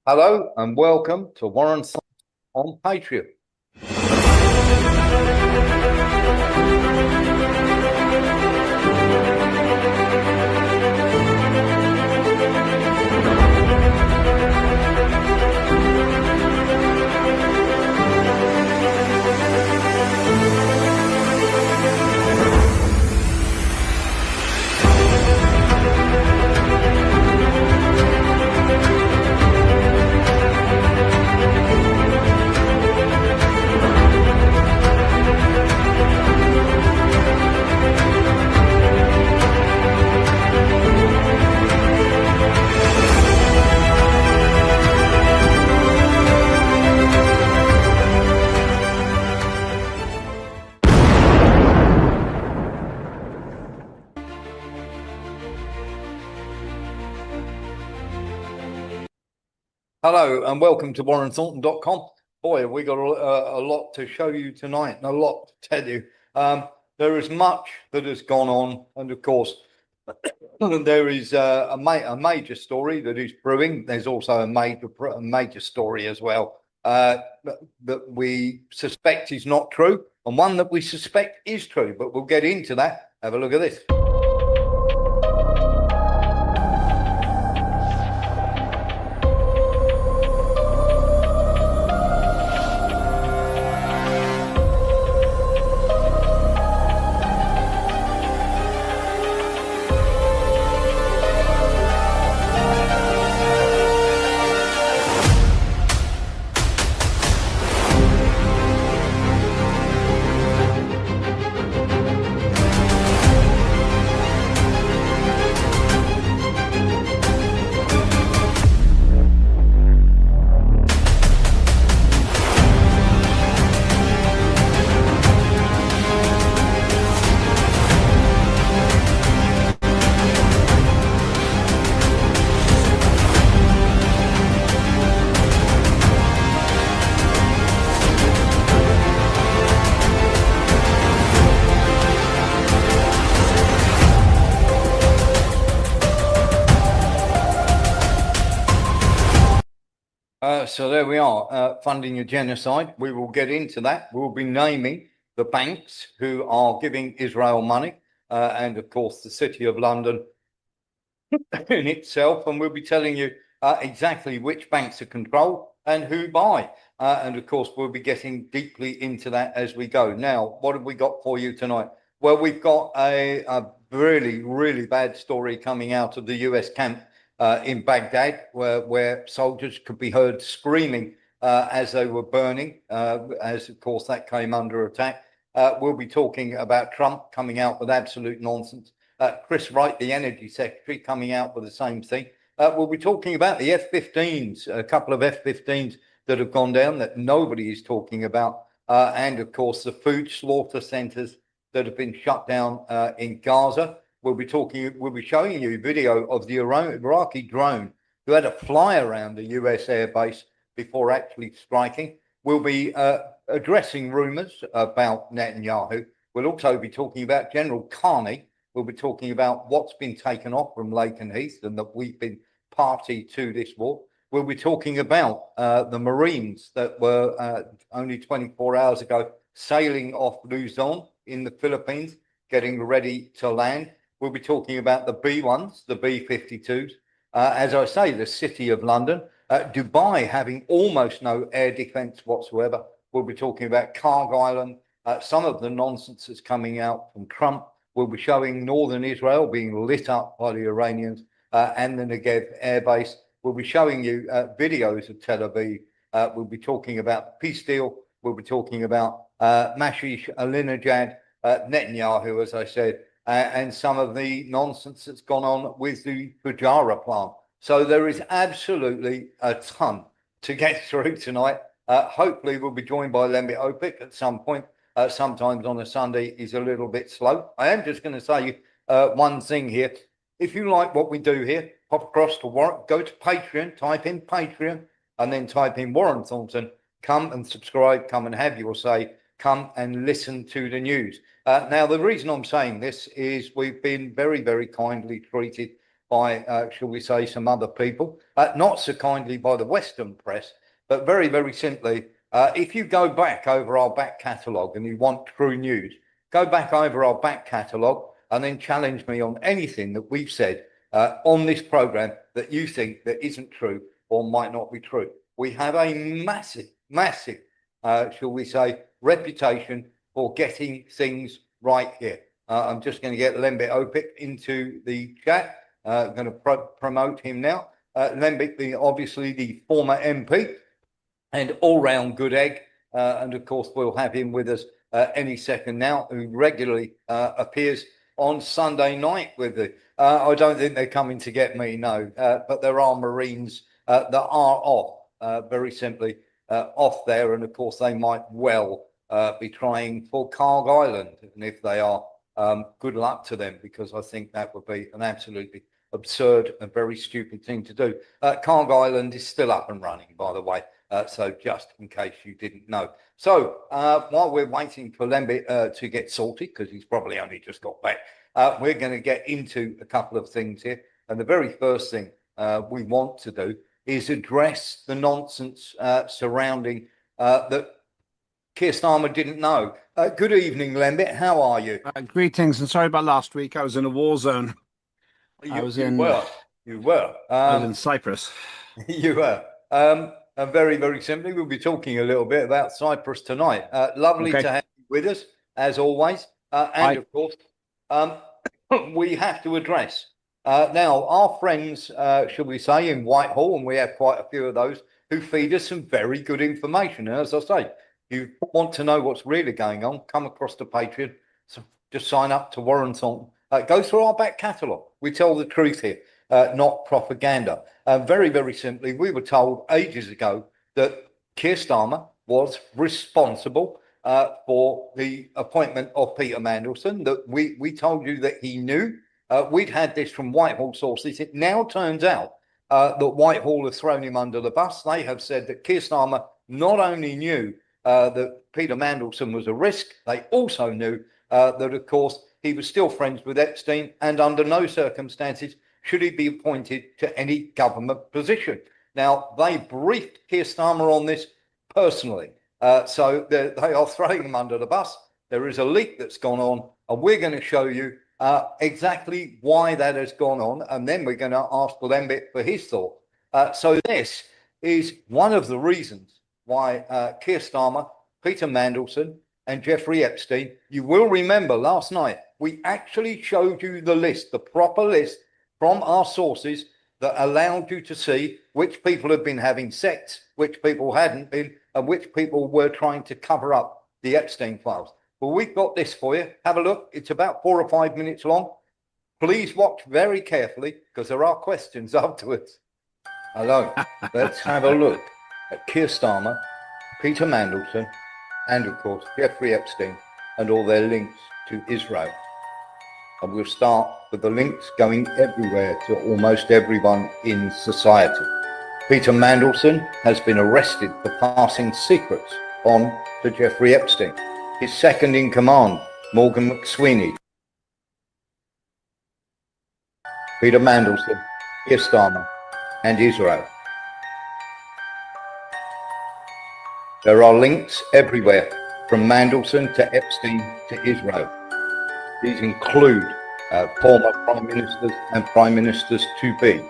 Hello and welcome to Warren on Patreon. Hello and welcome to WarrenThornton.com. Boy, we got a lot to show you tonight and a lot to tell you. There is much that has gone on, and of course, there is a major story that is brewing. There's also a major story as well that we suspect is not true, and one that we suspect is true. But we'll get into that. Have a look at this. So there we are, funding a genocide. We will get into that. We'll be naming the banks who are giving Israel money, and of course the City of London in itself. And we'll be telling you exactly which banks are controlled and who buy. And of course, we'll be getting deeply into that as we go. Now, what have we got for you tonight? Well, we've got a really, really bad story coming out of the US camp in Baghdad, where soldiers could be heard screaming as they were burning, as of course that came under attack. We'll be talking about Trump coming out with absolute nonsense. Chris Wright, the Energy Secretary, coming out with the same thing. We'll be talking about the F-15s, a couple of F-15s that have gone down that nobody is talking about. And of course, the food slaughter centers that have been shut down in Gaza. We'll be showing you a video of the Iraqi drone who had to fly around the US airbase before actually striking. We'll be addressing rumors about Netanyahu. We'll also be talking about General Carney. We'll be talking about what's been taken off from Lakenheath and that we've been party to this war. We'll be talking about the Marines that were only 24 hours ago sailing off Luzon in the Philippines, getting ready to land. We'll be talking about the B-1s, the B-52s. As I say, the City of London, Dubai having almost no air defense whatsoever. We'll be talking about Carg Island, some of the nonsense that's coming out from Trump. We'll be showing northern Israel being lit up by the Iranians and the Negev airbase. We'll be showing you videos of Tel Aviv. We'll be talking about the peace deal. We'll be talking about Mashish Alinejad, Netanyahu, as I said, and some of the nonsense that's gone on with the Fujairah plant. So there is absolutely a ton to get through tonight. Hopefully we'll be joined by Lembit Opik at some point. Sometimes on a Sunday is a little bit slow. I am just going to say one thing here. If you like what we do here, pop across to Warren, go to Patreon, type in Patreon, and then type in Warren Thornton. Come and subscribe, come and have your say, come and listen to the news. Now, the reason I'm saying this is we've been very, very kindly treated by, shall we say, some other people, not so kindly by the Western press, but very, very simply, if you go back over our back catalogue and you want true news, go back over our back catalogue and then challenge me on anything that we've said on this programme that you think that isn't true or might not be true. We have a massive, massive, shall we say, reputation for getting things right here. I'm just going to get Lembit Opik into the chat. I'm going to promote him now. Lembit, obviously the former MP and all-round good egg. And of course, we'll have him with us any second now, who regularly appears on Sunday night with the. I don't think they're coming to get me, no. But there are Marines that are off, very simply, off there. And of course, they might well be trying for Carg Island. And if they are, good luck to them, because I think that would be an absolutely absurd and very stupid thing to do. Carg Island is still up and running, by the way. So just in case you didn't know. So while we're waiting for Lembit to get sorted, because he's probably only just got back, we're going to get into a couple of things here. And the very first thing we want to do is address the nonsense surrounding that Keir Starmer didn't know. Good evening, Lembit. How are you? Greetings, and sorry about last week. I was in a war zone. You I was in Cyprus. You were. And very, very simply, we'll be talking a little bit about Cyprus tonight. Lovely to have you with us, as always. And of course, we have to address now our friends, shall we say, in Whitehall, and we have quite a few of those who feed us some very good information. And as I say, if you want to know what's really going on, come across to Patreon. So just sign up to Warren Thornton. Go through our back catalogue. We tell the truth here. Not propaganda. Very, very simply, we were told ages ago that Keir Starmer was responsible for the appointment of Peter Mandelson, that we told you that he knew. We'd had this from Whitehall sources. It now turns out that Whitehall have thrown him under the bus. They have said that Keir Starmer not only knew that Peter Mandelson was a risk, they also knew that, of course, he was still friends with Epstein, and under no circumstances should he be appointed to any government position. Now, they briefed Keir Starmer on this personally. So they are throwing him under the bus. There is a leak that's gone on, and we're going to show you exactly why that has gone on. And then we're going to ask Lembit for his thought. So this is one of the reasons why Keir Starmer, Peter Mandelson, and Jeffrey Epstein, you will remember last night, we actually showed you the list, the proper list from our sources that allowed you to see which people have been having sex, which people hadn't been, and which people were trying to cover up the Epstein files. Well, we've got this for you. Have a look. It's about 4 or 5 minutes long. Please watch very carefully, because there are questions afterwards. Hello. Let's have a look at Keir Starmer, Peter Mandelson, and of course, Jeffrey Epstein, and all their links to Israel. And we'll start with the links going everywhere to almost everyone in society. Peter Mandelson has been arrested for passing secrets on to Jeffrey Epstein. His second in command, Morgan McSweeney. Peter Mandelson, Keir Starmer, and Israel. There are links everywhere from Mandelson to Epstein to Israel. These include former Prime Ministers and Prime Ministers to be.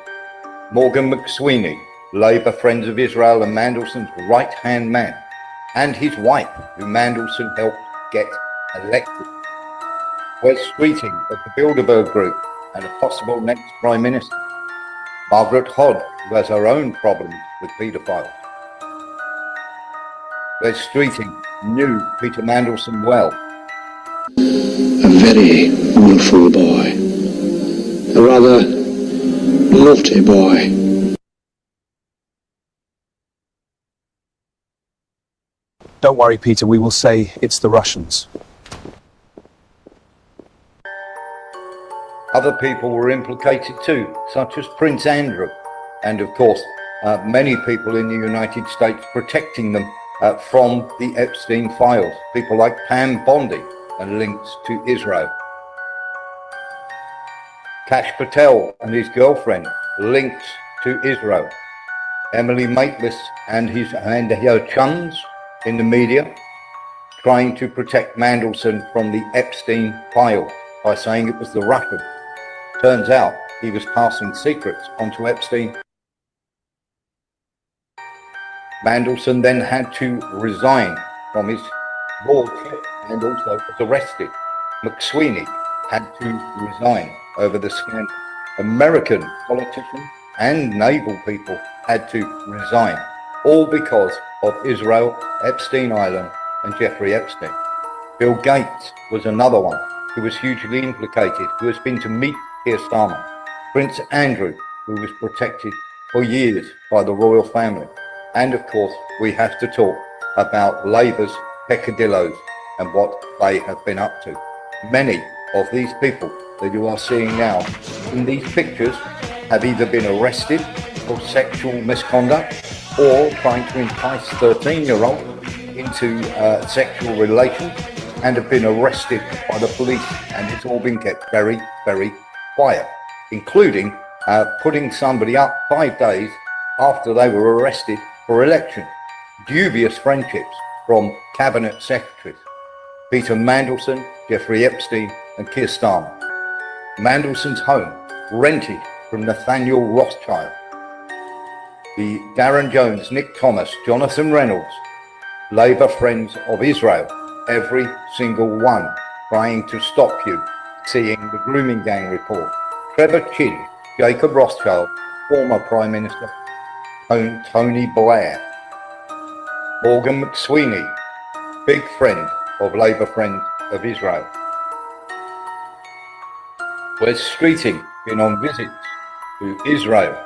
Morgan McSweeney, Labour Friends of Israel and Mandelson's right-hand man, and his wife, who Mandelson helped get elected. Wes Streeting of the Bilderberg Group and a possible next Prime Minister. Margaret Hodd, who has her own problems with paedophiles. Wes Streeting knew Peter Mandelson well. A very willful boy. A rather naughty boy. Don't worry, Peter, we will say it's the Russians. Other people were implicated too, such as Prince Andrew, and of course, many people in the United States protecting them from the Epstein files. People like Pam Bondi and links to Israel. Kash Patel and his girlfriend, links to Israel. Emily Maitlis and her chums in the media trying to protect Mandelson from the Epstein file by saying it was the Russians. Turns out he was passing secrets onto Epstein. Mandelson then had to resign from his lordship and also was arrested. McSweeney had to resign over the scandal. American politicians and naval people had to resign, all because of Israel, Epstein Island, and Jeffrey Epstein. Bill Gates was another one who was hugely implicated, who has been to meet Keir Starmer. Prince Andrew, who was protected for years by the royal family. And of course, we have to talk about Labour's peccadillos and what they have been up to. Many of these people that you are seeing now in these pictures have either been arrested for sexual misconduct or trying to entice 13-year-olds into sexual relations and have been arrested by the police, and it's all been kept very, very quiet, including putting somebody up 5 days after they were arrested for election. Dubious friendships from cabinet secretaries. Peter Mandelson, Jeffrey Epstein and Keir Starmer. Mandelson's home rented from Nathaniel Rothschild. The Darren Jones, Nick Thomas, Jonathan Reynolds, Labour Friends of Israel, every single one trying to stop you seeing the grooming gang report. Trevor Chin, Jacob Rothschild, former Prime Minister Tony Blair. Morgan McSweeney, big friend of Labour Friends of Israel. Wes Streeting been on visits to Israel.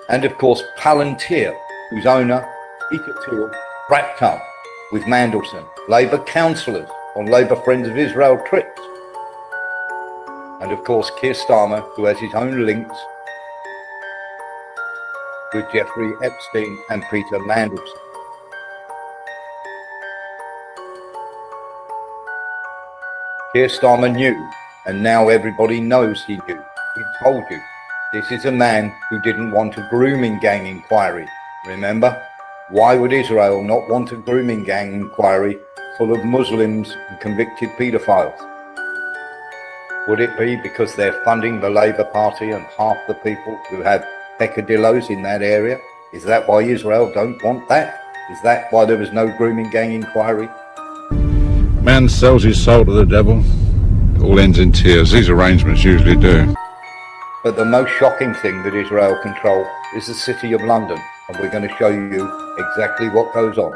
And of course, Palantir, whose owner, Peter Thiel, wrapped up with Mandelson. Labour councillors on Labour Friends of Israel trips. And of course, Keir Starmer, who has his own links with Jeffrey Epstein and Peter Mandelson. Keir Starmer knew, and now everybody knows he knew. He told you. This is a man who didn't want a grooming gang inquiry. Remember? Why would Israel not want a grooming gang inquiry full of Muslims and convicted paedophiles? Would it be because they're funding the Labour Party and half the people who have peccadillos in that area? Is that why Israel don't want that? Is that why there was no grooming gang inquiry? Man sells his soul to the devil. It all ends in tears. These arrangements usually do. But the most shocking thing that Israel control is the City of London, and we're going to show you exactly what goes on.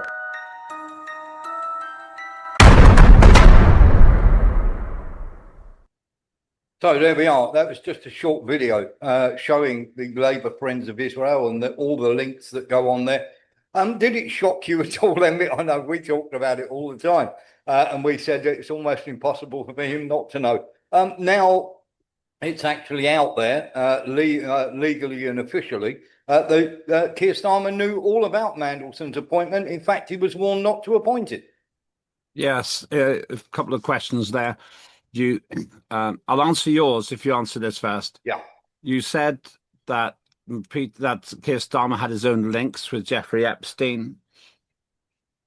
So there we are. That was just a short video showing the Labour Friends of Israel and all the links that go on there. Did it shock you at all, Emmett? I know we talked about it all the time, and we said that it's almost impossible for him not to know. Now it's actually out there legally and officially. Keir Starmer knew all about Mandelson's appointment. In fact, he was warned not to appoint it. Yes, a couple of questions there. I'll answer yours if you answer this first. Yeah. You said that Keir Starmer had his own links with Jeffrey Epstein.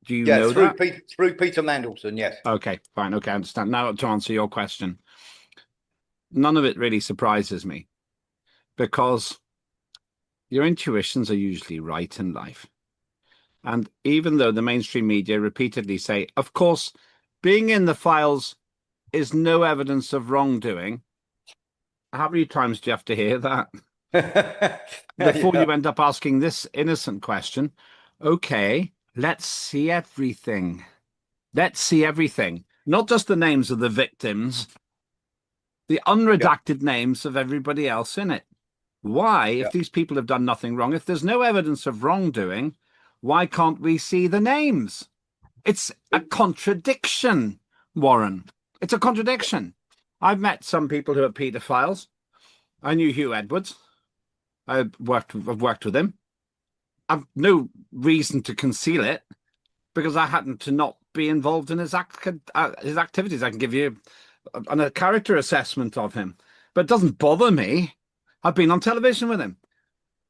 Do you know that? Through Peter Mandelson, yes. Okay, fine. Okay, I understand. Now to answer your question. None of it really surprises me because your intuitions are usually right in life. And even though the mainstream media repeatedly say, of course, being in the files is no evidence of wrongdoing, how many times do you have to hear that before you end up asking this innocent question? Okay, let's see everything. Let's see everything. Not just the names of the victims, the unredacted names of everybody else in it. Why, if these people have done nothing wrong, if there's no evidence of wrongdoing, why can't we see the names? It's a contradiction, Warren. It's a contradiction. I've met some people who are paedophiles. I knew Hugh Edwards. I've worked with him. I've no reason to conceal it because I happen to not be involved in his activities. I can give you and a character assessment of him, but it doesn't bother me. I've been on television with him.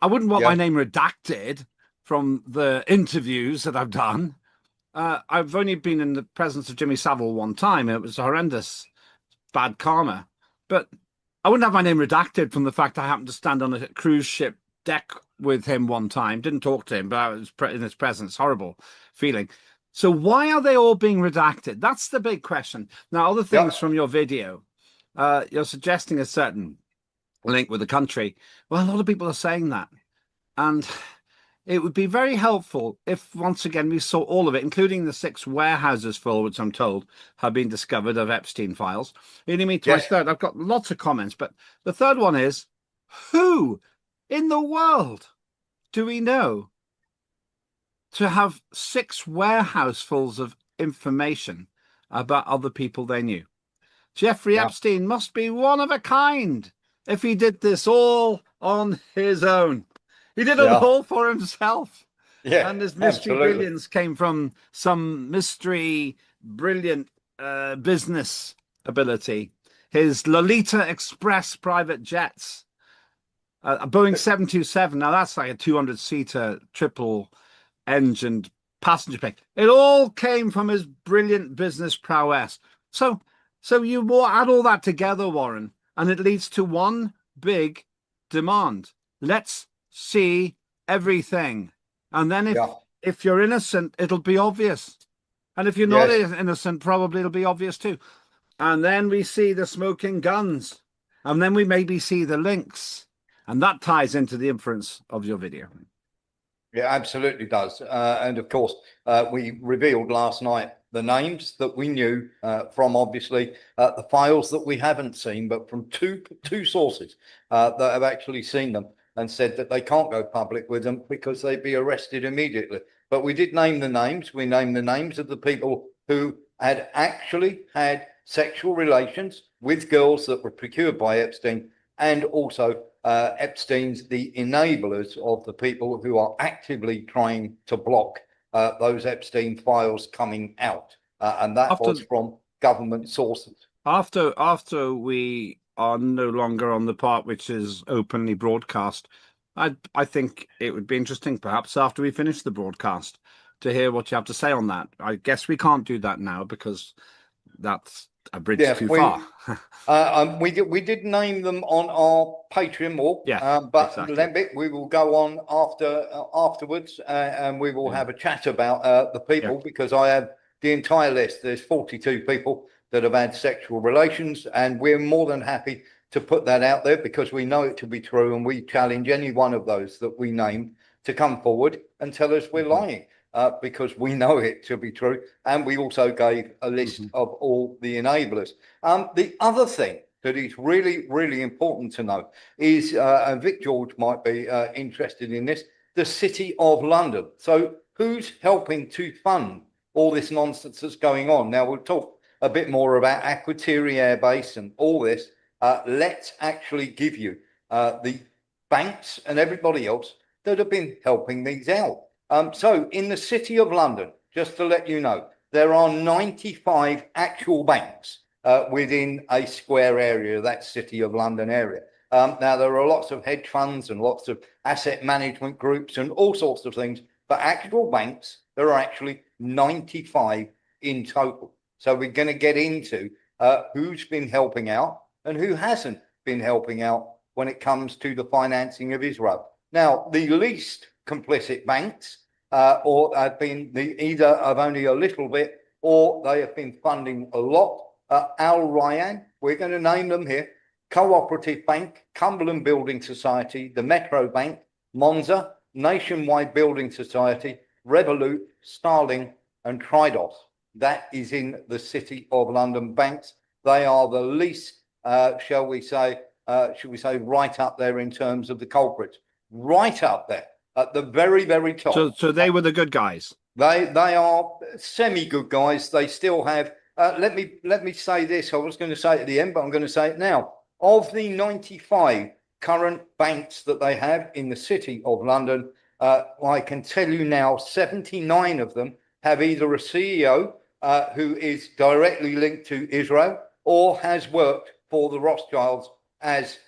I wouldn't want Yeah. my name redacted from the interviews that I've done. I've only been in the presence of Jimmy Savile one time. It was horrendous, bad karma. But I wouldn't have my name redacted from the fact I happened to stand on a cruise ship deck with him one time. Didn't talk to him, but I was in his presence. Horrible feeling. So why are they all being redacted? That's the big question. Now, other things from your video, you're suggesting a certain link with the country. Well, a lot of people are saying that. And it would be very helpful if, once again, we saw all of it, including the 6 warehouses full, which I'm told have been discovered of Epstein files. Leading me to my third. I've got lots of comments, but the third one is, who in the world do we know to have 6 warehousefuls of information about other people they knew? Jeffrey Epstein must be one of a kind if he did this all on his own. He did it all for himself. Yeah, and his mystery absolutely. billions came from some mystery, brilliant business ability. His Lolita Express private jets, a Boeing 727. Now that's like a 200-seater triple-engined passenger plane. It all came from his brilliant business prowess. So you add all that together, Warren, and it leads to one big demand. Let's see everything. And then if you're innocent, it'll be obvious. And if you're not innocent, probably it'll be obvious too. And then we see the smoking guns. And then we maybe see the links. And that ties into the inference of your video. Yeah, absolutely does. And of course, we revealed last night the names that we knew from obviously the files that we haven't seen, but from two sources that have actually seen them and said that they can't go public with them because they'd be arrested immediately. But we did name the names. We named the names of the people who had actually had sexual relations with girls that were procured by Epstein, and also Epstein's the enablers of the people who are actively trying to block those Epstein files coming out. And that was from government sources. After we are no longer on the part which is openly broadcast, I think it would be interesting, perhaps after we finish the broadcast, to hear what you have to say on that. I guess we can't do that now because that's a bridge too far. We did name them on our Patreon wall, but exactly. We will go on afterwards, and we will have a chat about the people, because I have the entire list. There's 42 people that have had sexual relations, and we're more than happy to put that out there because we know it to be true, and we challenge any one of those that we name to come forward and tell us we're lying. Because we know it to be true. And we also gave a list of all the enablers. The other thing that is really, really important to know is, and Vic George might be interested in this, the City of London. So who's helping to fund all this nonsense that's going on? Now, we'll talk a bit more about Akrotiri Air Base and all this. Let's actually give you the banks and everybody else that have been helping these out. So in the City of London, just to let you know, there are 95 actual banks within a square area, that City of London area. Now, there are lots of hedge funds and lots of asset management groups and all sorts of things, but actual banks, there are actually 95 in total. So we're going to get into who's been helping out and who hasn't been helping out when it comes to the financing of Israel. Now, the least complicit banks or have been either of only a little bit, or they have been funding a lot. Al Rayyan, we're going to name them here: Cooperative Bank, Cumberland Building Society, the Metro Bank, Monza, Nationwide Building Society, Revolut, Starling, and Tridos. That is in the City of London banks. They are the least, shall we say, right up there in terms of the culprits. Right up there at the very, very top. So they were the good guys. They are semi-good guys. They still have. Let me say this. I was going to say it at the end, but I'm going to say it now. Of the 95 current banks that they have in the City of London, I can tell you now, 79 of them have either a CEO who is directly linked to Israel, or has worked for the Rothschilds as,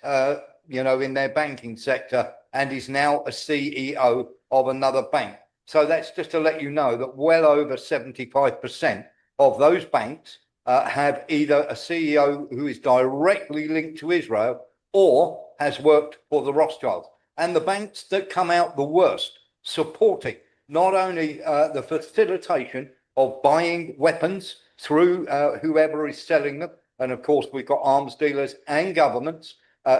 in their banking sector, and is now a CEO of another bank. So that's just to let you know that well over 75% of those banks have either a CEO who is directly linked to Israel or has worked for the Rothschilds. And the banks that come out the worst, supporting not only the facilitation of buying weapons through whoever is selling them, and of course we've got arms dealers and governments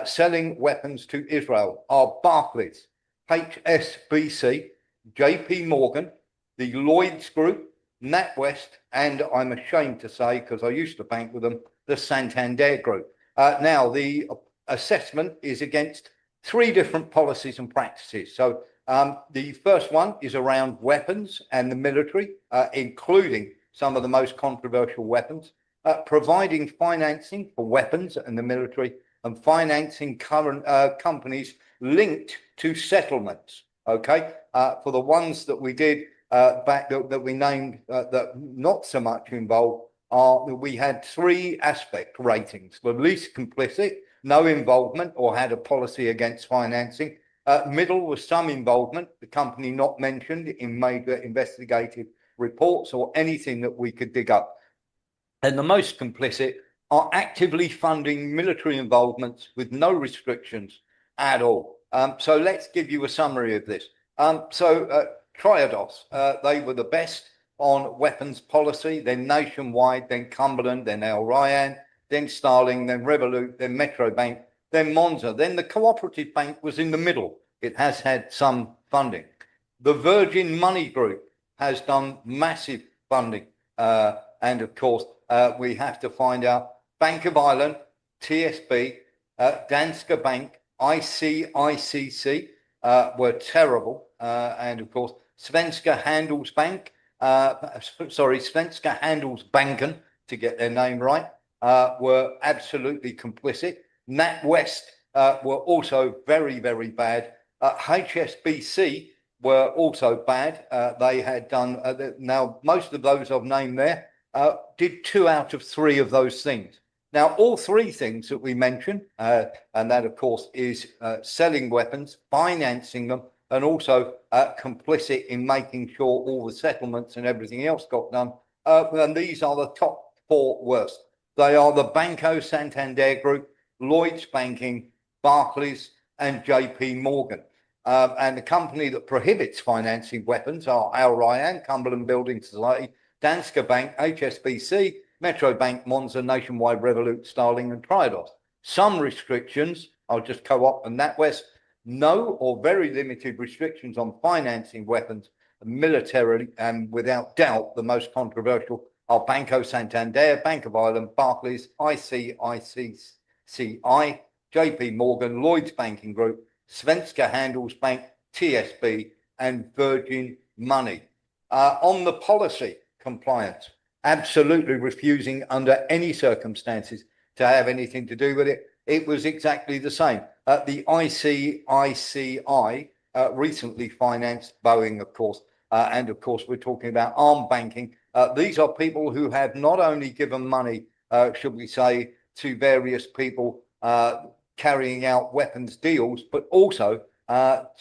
selling weapons to Israel, are Barclays, HSBC, JP Morgan, the Lloyds Group, NatWest, and I'm ashamed to say, because I used to bank with them, the Santander Group. Now, the assessment is against three different policies and practices. So the first one is around weapons and the military, including some of the most controversial weapons, providing financing for weapons and the military, and financing current companies linked to settlements. Okay, for the ones that we did back that we named that not so much involved, we had three aspect ratings: the least complicit, no involvement or had a policy against financing; middle was some involvement, the company not mentioned in major investigative reports or anything that we could dig up; and the most complicit are actively funding military involvements with no restrictions at all. So let's give you a summary of this. Triodos, they were the best on weapons policy, then Nationwide, then Cumberland, then Al Ryan, then Starling, then Revolut, then Metro Bank, then Monza. Then the Cooperative Bank was in the middle. It has had some funding. The Virgin Money Group has done massive funding. And of course, we have to find out Bank of Ireland, TSB, Danske Bank, ICICC were terrible. And of course, Svenska Handelsbank, Svenska Handelsbanken, to get their name right, were absolutely complicit. NatWest were also very, very bad. HSBC were also bad. They had done, now most of those I've named there, did 2 out of 3 of those things. Now, all 3 things that we mentioned, and that, of course, is selling weapons, financing them, and also complicit in making sure all the settlements and everything else got done. And these are the top 4 worst. They are the Banco Santander Group, Lloyds Banking, Barclays, and JP Morgan. And the company that prohibits financing weapons are Al Ryan, Cumberland Building Society, Danske Bank, HSBC, Metro Bank, Monza, Nationwide, Revolut, Starling, and Triodos. Some restrictions, I'll just co-op and NatWest, no or very limited restrictions on financing weapons militarily, and without doubt the most controversial are Banco Santander, Bank of Ireland, Barclays, ICICI, JP Morgan, Lloyds Banking Group, Svenska Handelsbank, TSB, and Virgin Money. On the policy compliance, absolutely refusing under any circumstances to have anything to do with it. It was exactly the same. The ICICI recently financed Boeing, of course, and of course we're talking about armed banking. These are people who have not only given money, should we say, to various people carrying out weapons deals, but also,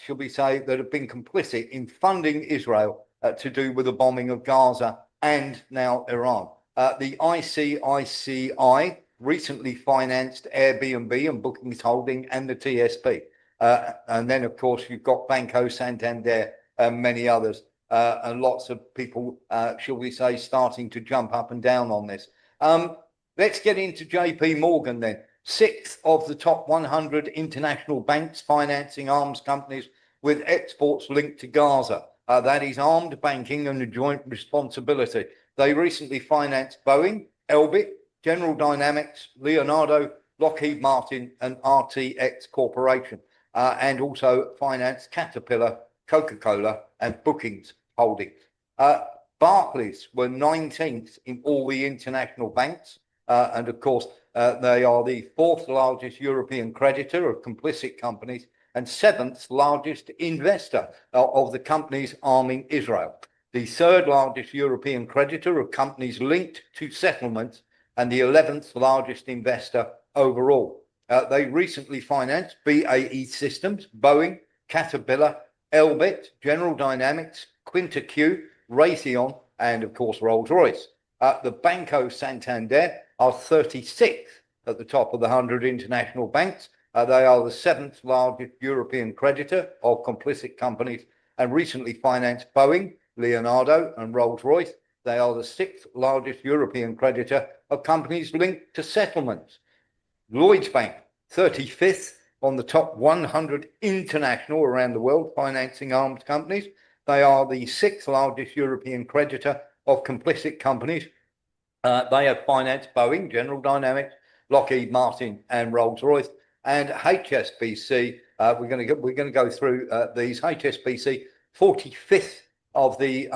should we say, that have been complicit in funding Israel to do with the bombing of Gaza and now Iran. The ICICI recently financed Airbnb and Bookings Holding and the TSB. And then, of course, you've got Banco Santander and many others, and lots of people, shall we say, starting to jump up and down on this. Let's get into JP Morgan then. 6th of the top 100 international banks financing arms companies with exports linked to Gaza. That is armed banking and a joint responsibility. They recently financed Boeing, Elbit, General Dynamics, Leonardo, Lockheed Martin, and RTX Corporation, and also financed Caterpillar, Coca-Cola, and Bookings Holdings. Barclays were 19th in all the international banks, and of course, they are the 4th largest European creditor of complicit companies and 7th largest investor of the companies arming Israel. The 3rd largest European creditor of companies linked to settlements and the 11th largest investor overall. They recently financed BAE Systems, Boeing, Caterpillar, Elbit, General Dynamics, Quinta-Q, Raytheon, and of course Rolls-Royce. The Banco Santander are 36th at the top of the 100 international banks. They are the 7th largest European creditor of complicit companies and recently financed Boeing, Leonardo, and Rolls-Royce. They are the 6th largest European creditor of companies linked to settlements. Lloyds Bank, 35th on the top 100 international around the world financing arms companies. They are the 6th largest European creditor of complicit companies. They have financed Boeing, General Dynamics, Lockheed Martin, and Rolls-Royce. And HSBC, we're going to go through these. HSBC, 45th of the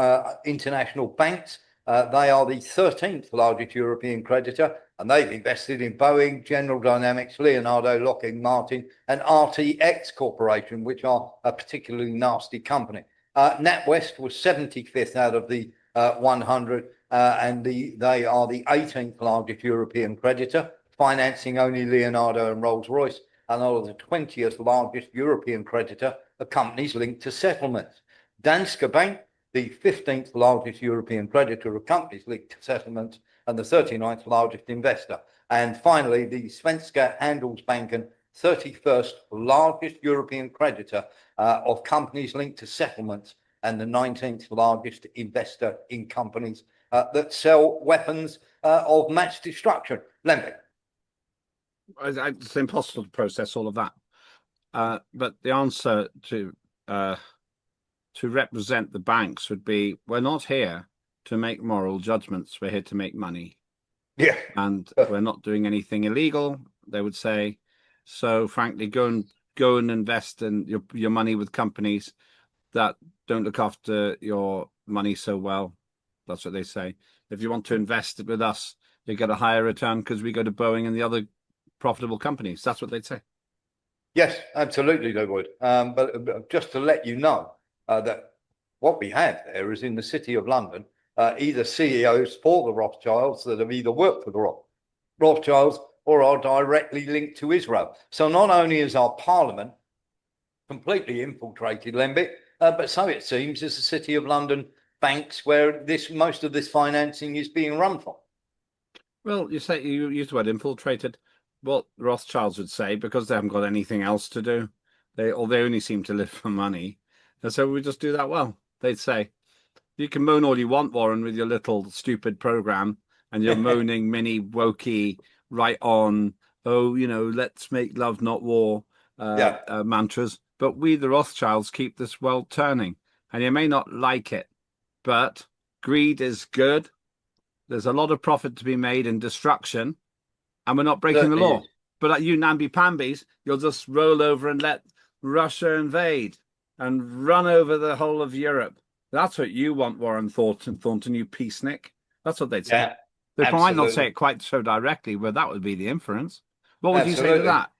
international banks. They are the 13th largest European creditor, and they've invested in Boeing, General Dynamics, Leonardo, Lockheed Martin, and RTX Corporation, which are a particularly nasty company. NatWest was 75th out of the 100, and they are the 18th largest European creditor, financing only Leonardo and Rolls-Royce, and are the 20th largest European creditor of companies linked to settlements. Danske Bank, the 15th largest European creditor of companies linked to settlements, and the 39th largest investor. And finally, the Svenska Handelsbanken, 31st largest European creditor of companies linked to settlements, and the 19th largest investor in companies that sell weapons of mass destruction. Lembe. It's impossible to process all of that. But the answer to represent the banks would be, we're not here to make moral judgments. We're here to make money. Yeah. And we're not doing anything illegal, they would say. So frankly, go and invest in your money with companies that don't look after your money so well. That's what they say. If you want to invest with us, you get a higher return because we go to Boeing and the other profitable companies. That's what they'd say. Yes, absolutely they would. But just to let you know that what we have there is in the City of London, either CEOs for the Rothschilds that have either worked for the Rothschilds or are directly linked to Israel. So not only is our parliament completely infiltrated, Lembe, but so it seems is the City of London banks where most of this financing is being run from. Well, you used the word infiltrated. What Rothschilds would say, because they haven't got anything else to do, they only seem to live for money, and so we just do that well. They'd say, you can moan all you want, Warren, with your little stupid program, and you're moaning many wokey, right on, let's make love, not war, mantras. But we, the Rothschilds, keep this world turning, and you may not like it, but greed is good. There's a lot of profit to be made in destruction. And we're not breaking the law. But at you namby-pambies, you'll just roll over and let Russia invade and run over the whole of Europe. That's what you want, Warren Thornton, you peacenik. That's what they'd say. Yeah, they might not say it quite so directly, but that would be the inference. What would you say to that?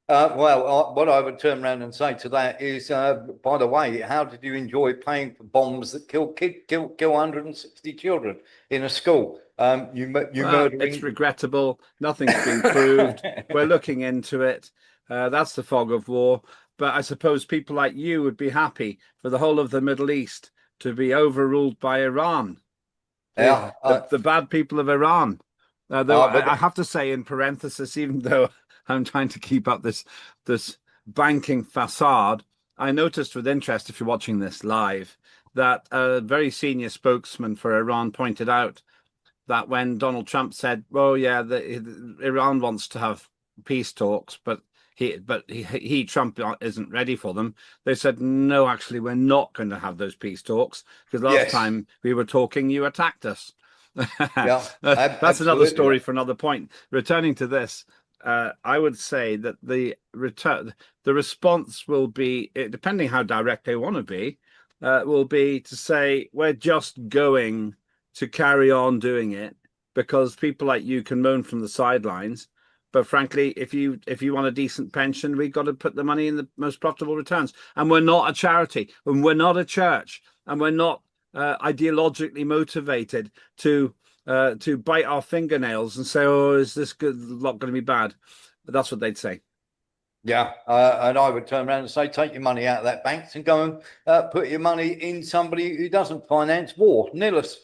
What I would turn around and say to that is, by the way, how did you enjoy paying for bombs that kill 160 children in a school? It's regrettable. Nothing's been proved. We're looking into it. That's the fog of war. But I suppose people like you would be happy for the whole of the Middle East to be overruled by Iran. The bad people of Iran. Though I have to say, in parenthesis, even though I'm trying to keep up this banking facade, I noticed with interest, if you're watching this live, that a very senior spokesman for Iran pointed out that when Donald Trump said, "Oh yeah, Iran wants to have peace talks, but Trump isn't ready for them," they said, "No, actually, we're not going to have those peace talks because last time we were talking, you attacked us." That's another story for another point. Returning to this, I would say that the response will be, depending how direct they want to be, will be to say we're just going to carry on doing it because people like you can moan from the sidelines. But frankly, if you want a decent pension, we've got to put the money in the most profitable returns. And we're not a charity, and we're not a church, and we're not ideologically motivated to to bite our fingernails and say, "Oh, is this lot going to be bad?" But that's what they'd say. Yeah, and I would turn around and say, take your money out of that bank and go and put your money in somebody who doesn't finance war. Nillis.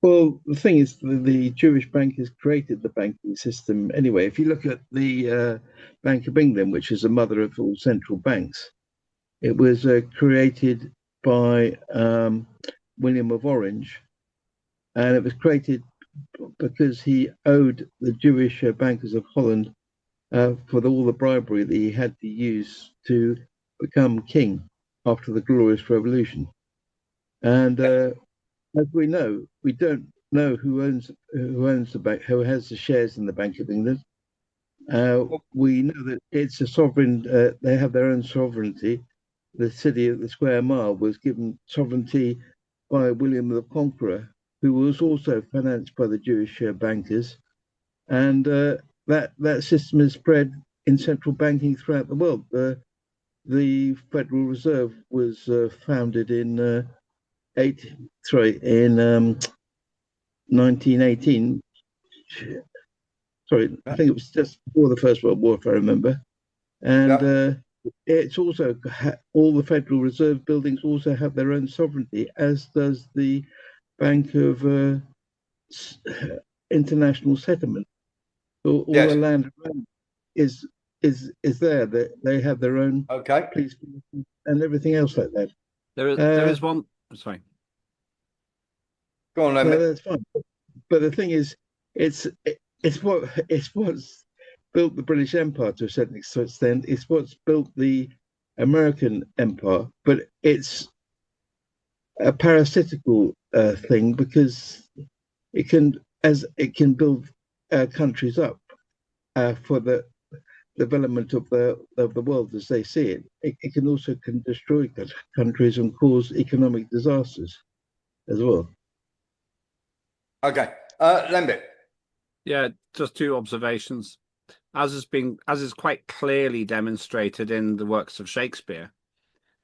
Well, the thing is, the Jewish bankers created the banking system anyway. If you look at the Bank of England, which is the mother of all central banks, it was created by William of Orange, and it was created because he owed the Jewish bankers of Holland for all the bribery that he had to use to become king after the Glorious Revolution. And as we know, we don't know who owns the bank, who has the shares in the Bank of England. We know that it's a sovereign. They have their own sovereignty. The city of the Square Mile was given sovereignty by William the Conqueror, who was also financed by the Jewish bankers, and that system is spread in central banking throughout the world. The Federal Reserve was founded in 1918. Sorry, I think it was just before the First World War, if I remember. And it's also all the Federal Reserve buildings also have their own sovereignty, as does the Bank of International Settlement. So all the land around is there. They have their own police and everything else like that. There is one. Sorry. Go on, no, that's fine. But the thing is, it's what's built the British Empire to a certain extent. It's what's built the American Empire, but it's a parasitical thing because it can build countries up for the development of the world as they see it. It can also destroy countries and cause economic disasters as well. Okay, Lembit. Yeah, just two observations. As is quite clearly demonstrated in the works of Shakespeare,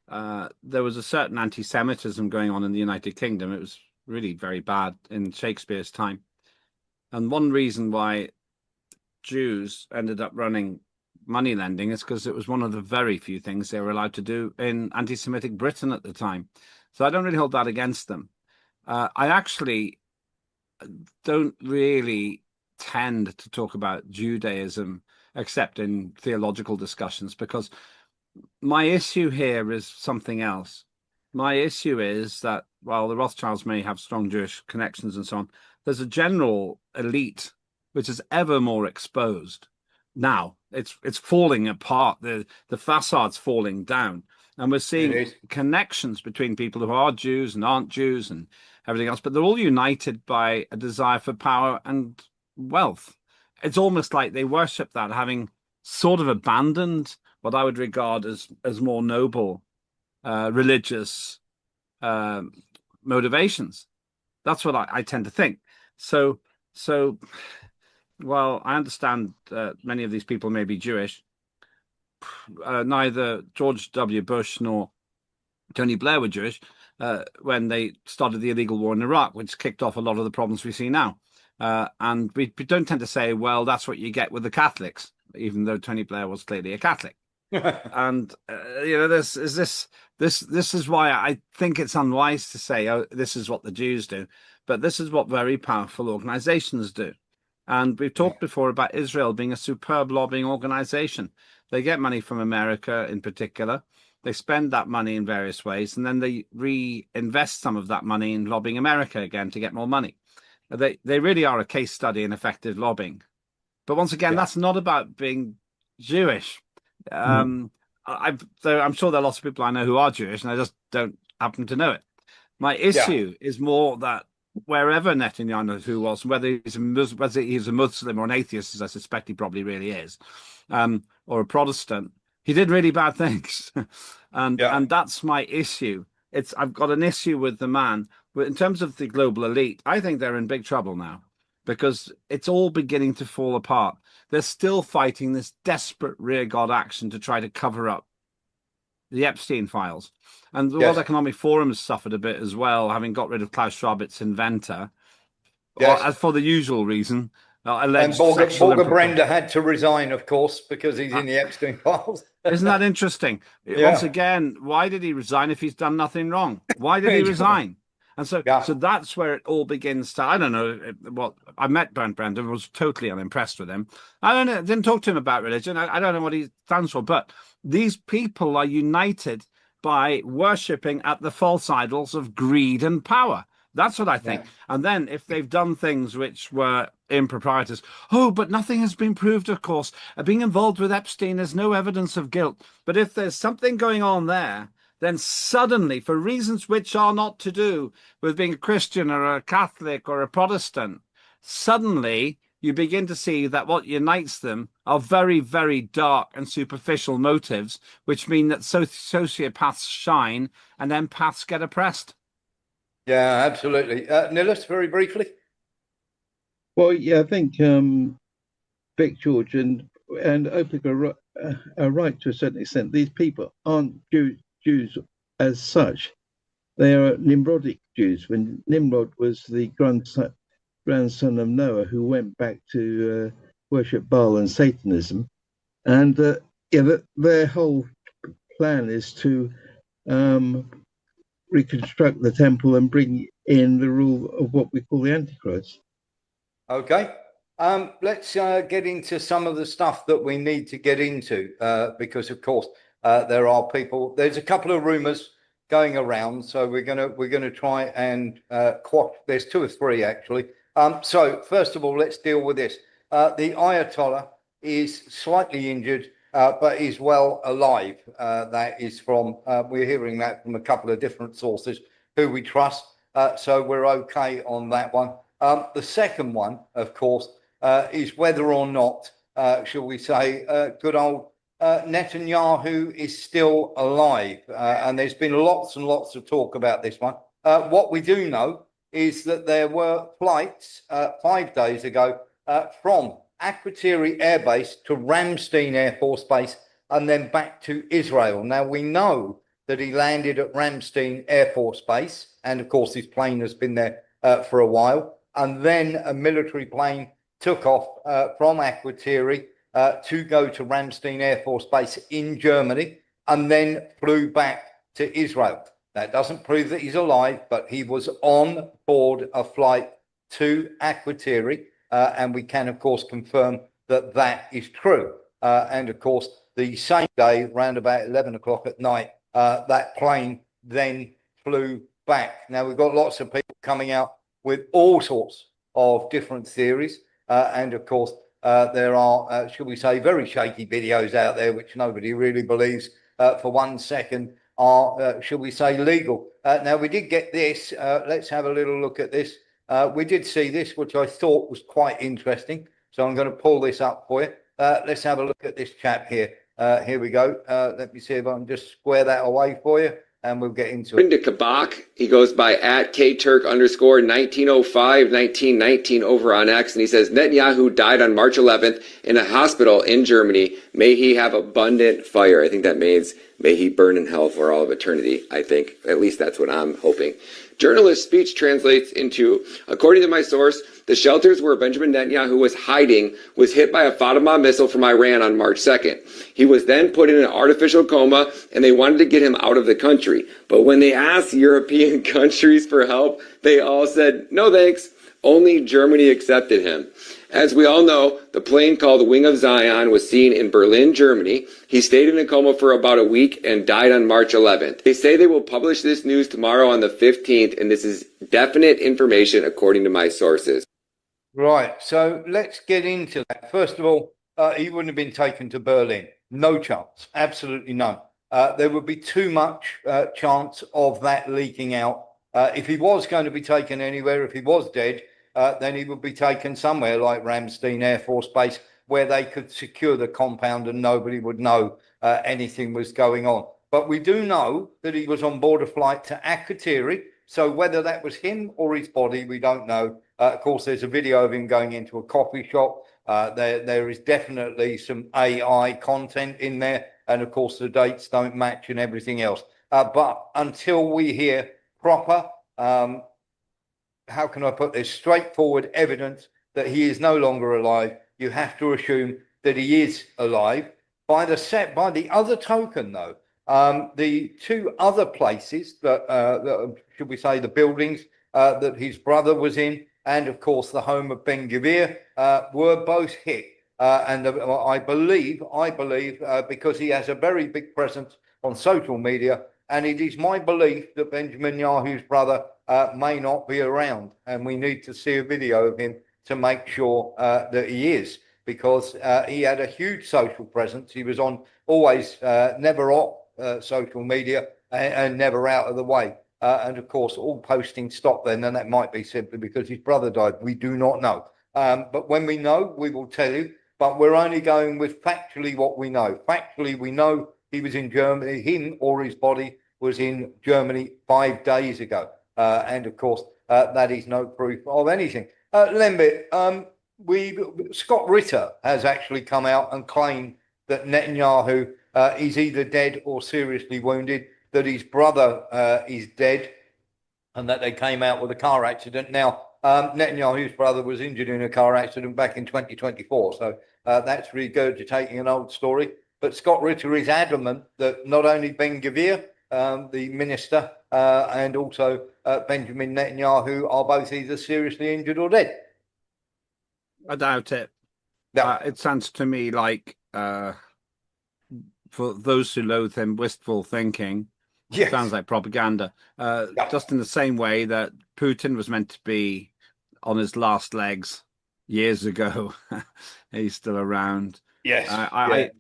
there was a certain anti-Semitism going on in the United Kingdom. It was really very bad in Shakespeare's time. And one reason why Jews ended up running money lending is because it was one of the very few things they were allowed to do in anti-Semitic Britain at the time. So I don't really hold that against them. I actually don't really tend to talk about Judaism except in theological discussions, because my issue here is something else. My issue is that while the Rothschilds may have strong Jewish connections and so on, there's a general elite which is ever more exposed. Now it's falling apart. The facade's falling down, and we're seeing connections between people who are Jews and aren't Jews and everything else, but they're all united by a desire for power and wealth. It's almost like they worship that, having sort of abandoned what I would regard as more noble religious motivations. That's what I tend to think. So while I understand many of these people may be Jewish, neither George W. Bush nor Tony Blair were Jewish when they started the illegal war in Iraq, which kicked off a lot of the problems we see now. And we don't tend to say, well, that's what you get with the Catholics, even though Tony Blair was clearly a Catholic. And this is why I think it's unwise to say, oh, this is what the Jews do, but this is what very powerful organizations do. And we've talked before about Israel being a superb lobbying organization. They get money from America in particular. They spend that money in various ways, and then they reinvest some of that money in lobbying America again to get more money. They really are a case study in effective lobbying. But once again, that's not about being Jewish. I'm sure there are lots of people I know who are Jewish, and I just don't happen to know it. My issue is more that wherever Netanyahu was, whether he's a Muslim or an atheist, as I suspect he probably really is, or a Protestant, he did really bad things. and that's my issue. I've got an issue with the man. But in terms of the global elite, I think they're in big trouble now, because it's all beginning to fall apart. They're still fighting this desperate rearguard action to try to cover up the Epstein files. And the World Economic Forum has suffered a bit as well, having got rid of Klaus Schwab, its inventor. Yes. Or as for the usual reason, And alleged Borger sexual implication. Brenda had to resign, of course, because he's in the Epstein files. Isn't that interesting? Yeah. Once again, why did he resign if he's done nothing wrong? Why did he resign? And so, Yeah. so that's where it all begins to. I don't know. Well, I met Bernd Brendan, was totally unimpressed with him. I don't know. Didn't talk to him about religion. I don't know what he stands for. But these people are united by worshipping at the false idols of greed and power. That's what I think. Yeah. And then if they've done things which were improprieties, oh, but nothing has been proved, of course. Being involved with Epstein is no evidence of guilt. But if there's something going on there, then suddenly, for reasons which are not to do with being a Christian or a Catholic or a Protestant, suddenly you begin to see that what unites them are very, very dark and superficial motives, which mean that sociopaths shine and empaths get oppressed. Yeah, absolutely. Nilis, very briefly. Well, yeah, I think Vic George and OPEC are right to a certain extent. These people aren't Jews as such. They are Nimrodic Jews. When Nimrod was the grandson of Noah, who went back to worship Baal and Satanism, and their whole plan is to reconstruct the temple and bring in the rule of what we call the Antichrist. Okay. Let's get into some of the stuff that we need to get into because, of course, there are people. There's a couple of rumors going around, so we're gonna try and quash. There's two or three actually. So first of all, let's deal with this. The Ayatollah is slightly injured, but is well alive. That is from we're hearing that from a couple of different sources who we trust. So we're okay on that one. The second one, of course, is whether or not, shall we say, good old Netanyahu is still alive. And there's been lots and lots of talk about this one. What we do know is that there were flights 5 days ago from Akrotiri Air Base to Ramstein Air Force Base and then back to Israel. Now, we know that he landed at Ramstein Air Force Base. And, of course, his plane has been there for a while. And then a military plane took off from Akrotiri to go to Ramstein Air Force Base in Germany and then flew back to Israel. That doesn't prove that he's alive, but he was on board a flight to Akrotiri, and we can, of course, confirm that that is true. And, of course, the same day, around about 11 o'clock at night, that plane then flew back. Now, we've got lots of people coming out with all sorts of different theories. And of course, there are, shall we say, very shaky videos out there, which nobody really believes for 1 second are, shall we say, legal. Now, we did get this. Let's have a little look at this. We did see this, which I thought was quite interesting. So I'm going to pull this up for you. Let's have a look at this chap here. Here we go. Let me see if I can just square that away for you. And we'll get into it. To Kabak, he goes by @KTurk_1905 1919 over on X, and he says Netanyahu died on March 11th in a hospital in Germany. May he have abundant fire. I think that means may he burn in hell for all of eternity. I think at least that's what I'm hoping. Journalist speech translates into, according to my source, the shelters where Benjamin Netanyahu was hiding was hit by a Fatima missile from Iran on March 2nd. He was then put in an artificial coma, and they wanted to get him out of the country. But when they asked European countries for help, they all said, no thanks. Only Germany accepted him. As we all know, the plane called Wing of Zion was seen in Berlin, Germany. He stayed in a coma for about a week and died on March 11th. They say they will publish this news tomorrow on the 15th, and this is definite information according to my sources. Right, so let's get into that. First of all, he wouldn't have been taken to Berlin. No chance, absolutely none. There would be too much chance of that leaking out. If he was going to be taken anywhere, if he was dead, then he would be taken somewhere like Ramstein Air Force Base, where they could secure the compound and nobody would know anything was going on. But we do know that he was on board a flight to Akrotiri. So whether that was him or his body, we don't know. Of course, there's a video of him going into a coffee shop. There is definitely some AI content in there. And of course, the dates don't match and everything else. But until we hear proper how can I put this, straightforward evidence that he is no longer alive, you have to assume that he is alive. By the other token, though, the two other places that should we say, the buildings that his brother was in, and of course the home of Ben Gvir, were both hit. And I believe, because he has a very big presence on social media, and it is my belief that Benjamin Yahu's brother may not be around, and we need to see a video of him to make sure that he is, because he had a huge social presence. He was on always, never off social media, and never out of the way. And of course, all posting stopped then, and that might be simply because his brother died. We do not know. But when we know, we will tell you. But we're only going with factually what we know. Factually, we know he was in Germany, him or his body was in Germany 5 days ago. And of course, that is no proof of anything. Lembit, Scott Ritter has actually come out and claimed that Netanyahu is either dead or seriously wounded, that his brother is dead, and that they came out with a car accident. Now, Netanyahu's brother was injured in a car accident back in 2024, so that's regurgitating an old story. But Scott Ritter is adamant that not only Ben Gvir, the minister, and also Benjamin Netanyahu are both either seriously injured or dead. I doubt it. Yeah. It sounds to me like, for those who loathe him, wistful thinking. Yes. Sounds like propaganda. Yeah. Just in the same way that Putin was meant to be on his last legs years ago. He's still around. Yes. I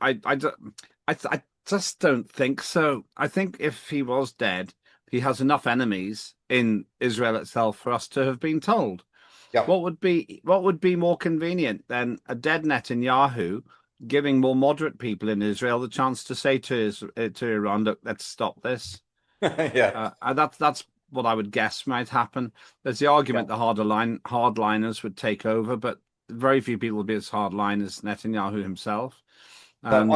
just don't think so. I think if he was dead, he has enough enemies in Israel itself for us to have been told. Yeah. What would be more convenient than a dead Netanyahu giving more moderate people in Israel the chance to say to Iran, look, let's stop this. Yeah. That's what I would guess might happen. There's the argument the hardliners would take over, but very few people would be as hardline as Netanyahu himself. But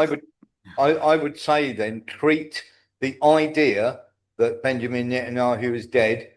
I would say then treat the idea that Benjamin Netanyahu is dead.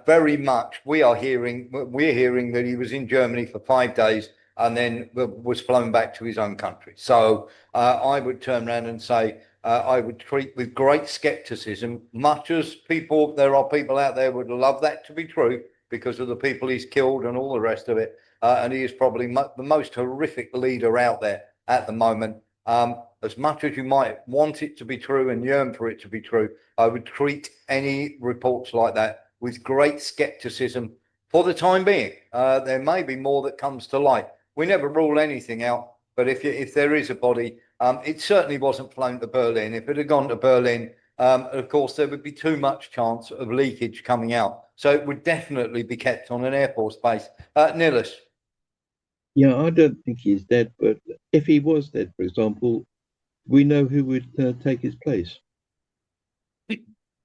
Very much we're hearing that he was in Germany for 5 days and then was flown back to his own country. So I would turn around and say I would treat with great skepticism, much as there are people out there would love that to be true because of the people he's killed and all the rest of it. And he is probably the most horrific leader out there at the moment. As much as you might want it to be true and yearn for it to be true, I would treat any reports like that with great skepticism for the time being. There may be more that comes to light. We never rule anything out, but if there is a body, it certainly wasn't flown to Berlin. If it had gone to Berlin, of course, there would be too much chance of leakage coming out. So it would definitely be kept on an Air Force base. Nilis. Yeah, I don't think he's dead, but if he was dead, for example, we know who would take his place.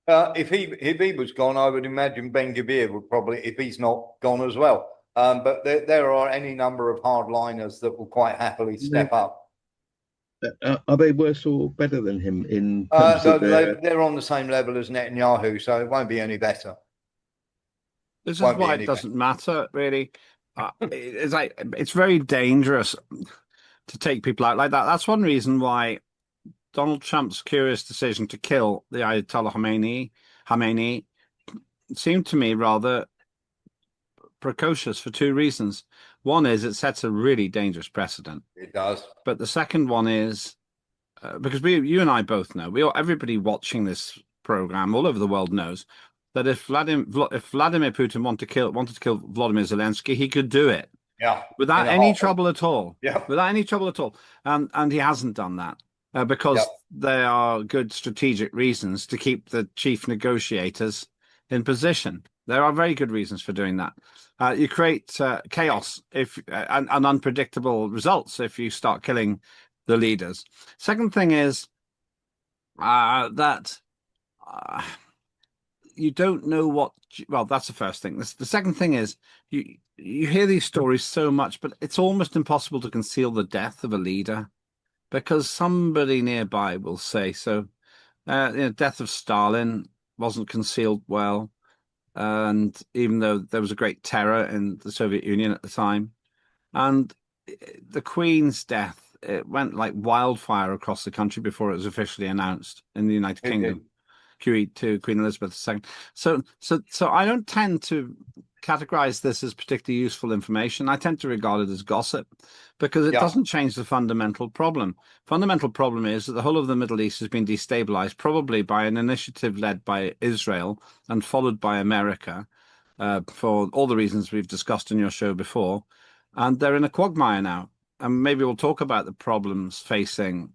If he was gone, I would imagine Ben Gvir would probably, if he's not gone as well. But there are any number of hardliners that will quite happily step up. Are they worse or better than him in terms So of their... they're on the same level as Netanyahu, so it won't be any better. This is why it doesn't matter, really. It's very dangerous to take people out like that. That's one reason why Donald Trump's curious decision to kill the Ayatollah Khamenei seemed to me rather precocious for two reasons. One is it sets a really dangerous precedent. It does. But the second one is because you and I both know, everybody watching this program all over the world knows that if Vladimir Putin wanted to kill Vladimir Zelensky, he could do it. Yeah. Without any trouble at all. Yeah. Without any trouble at all. And he hasn't done that. Because there are good strategic reasons to keep the chief negotiators in position. There are very good reasons for doing that. You create chaos and unpredictable results if you start killing the leaders. Second thing is that you don't know what. Well, that's the first thing. The second thing is you hear these stories so much, but it's almost impossible to conceal the death of a leader. Because somebody nearby will say so. Death of Stalin wasn't concealed well. and even though there was a great terror in the Soviet Union at the time, and the Queen's death, it went like wildfire across the country before it was officially announced in the United It Kingdom. did. QE to Queen Elizabeth II. So I don't tend to categorize this as particularly useful information. I tend to regard it as gossip because it Yeah. doesn't change the fundamental problem. Fundamental problem is that the whole of the Middle East has been destabilized, probably by an initiative led by Israel and followed by America, for all the reasons we've discussed in your show before. And they're in a quagmire now. And maybe we'll talk about the problems facing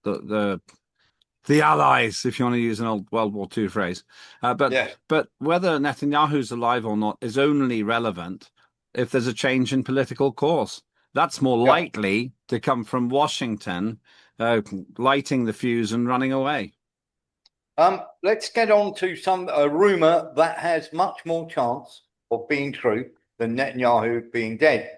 the allies, if you want to use an old World War II phrase. Yes. But whether Netanyahu's alive or not is only relevant if there's a change in political course. That's more Yeah. likely to come from Washington lighting the fuse and running away. Let's get on to a rumor that has much more chance of being true than Netanyahu being dead.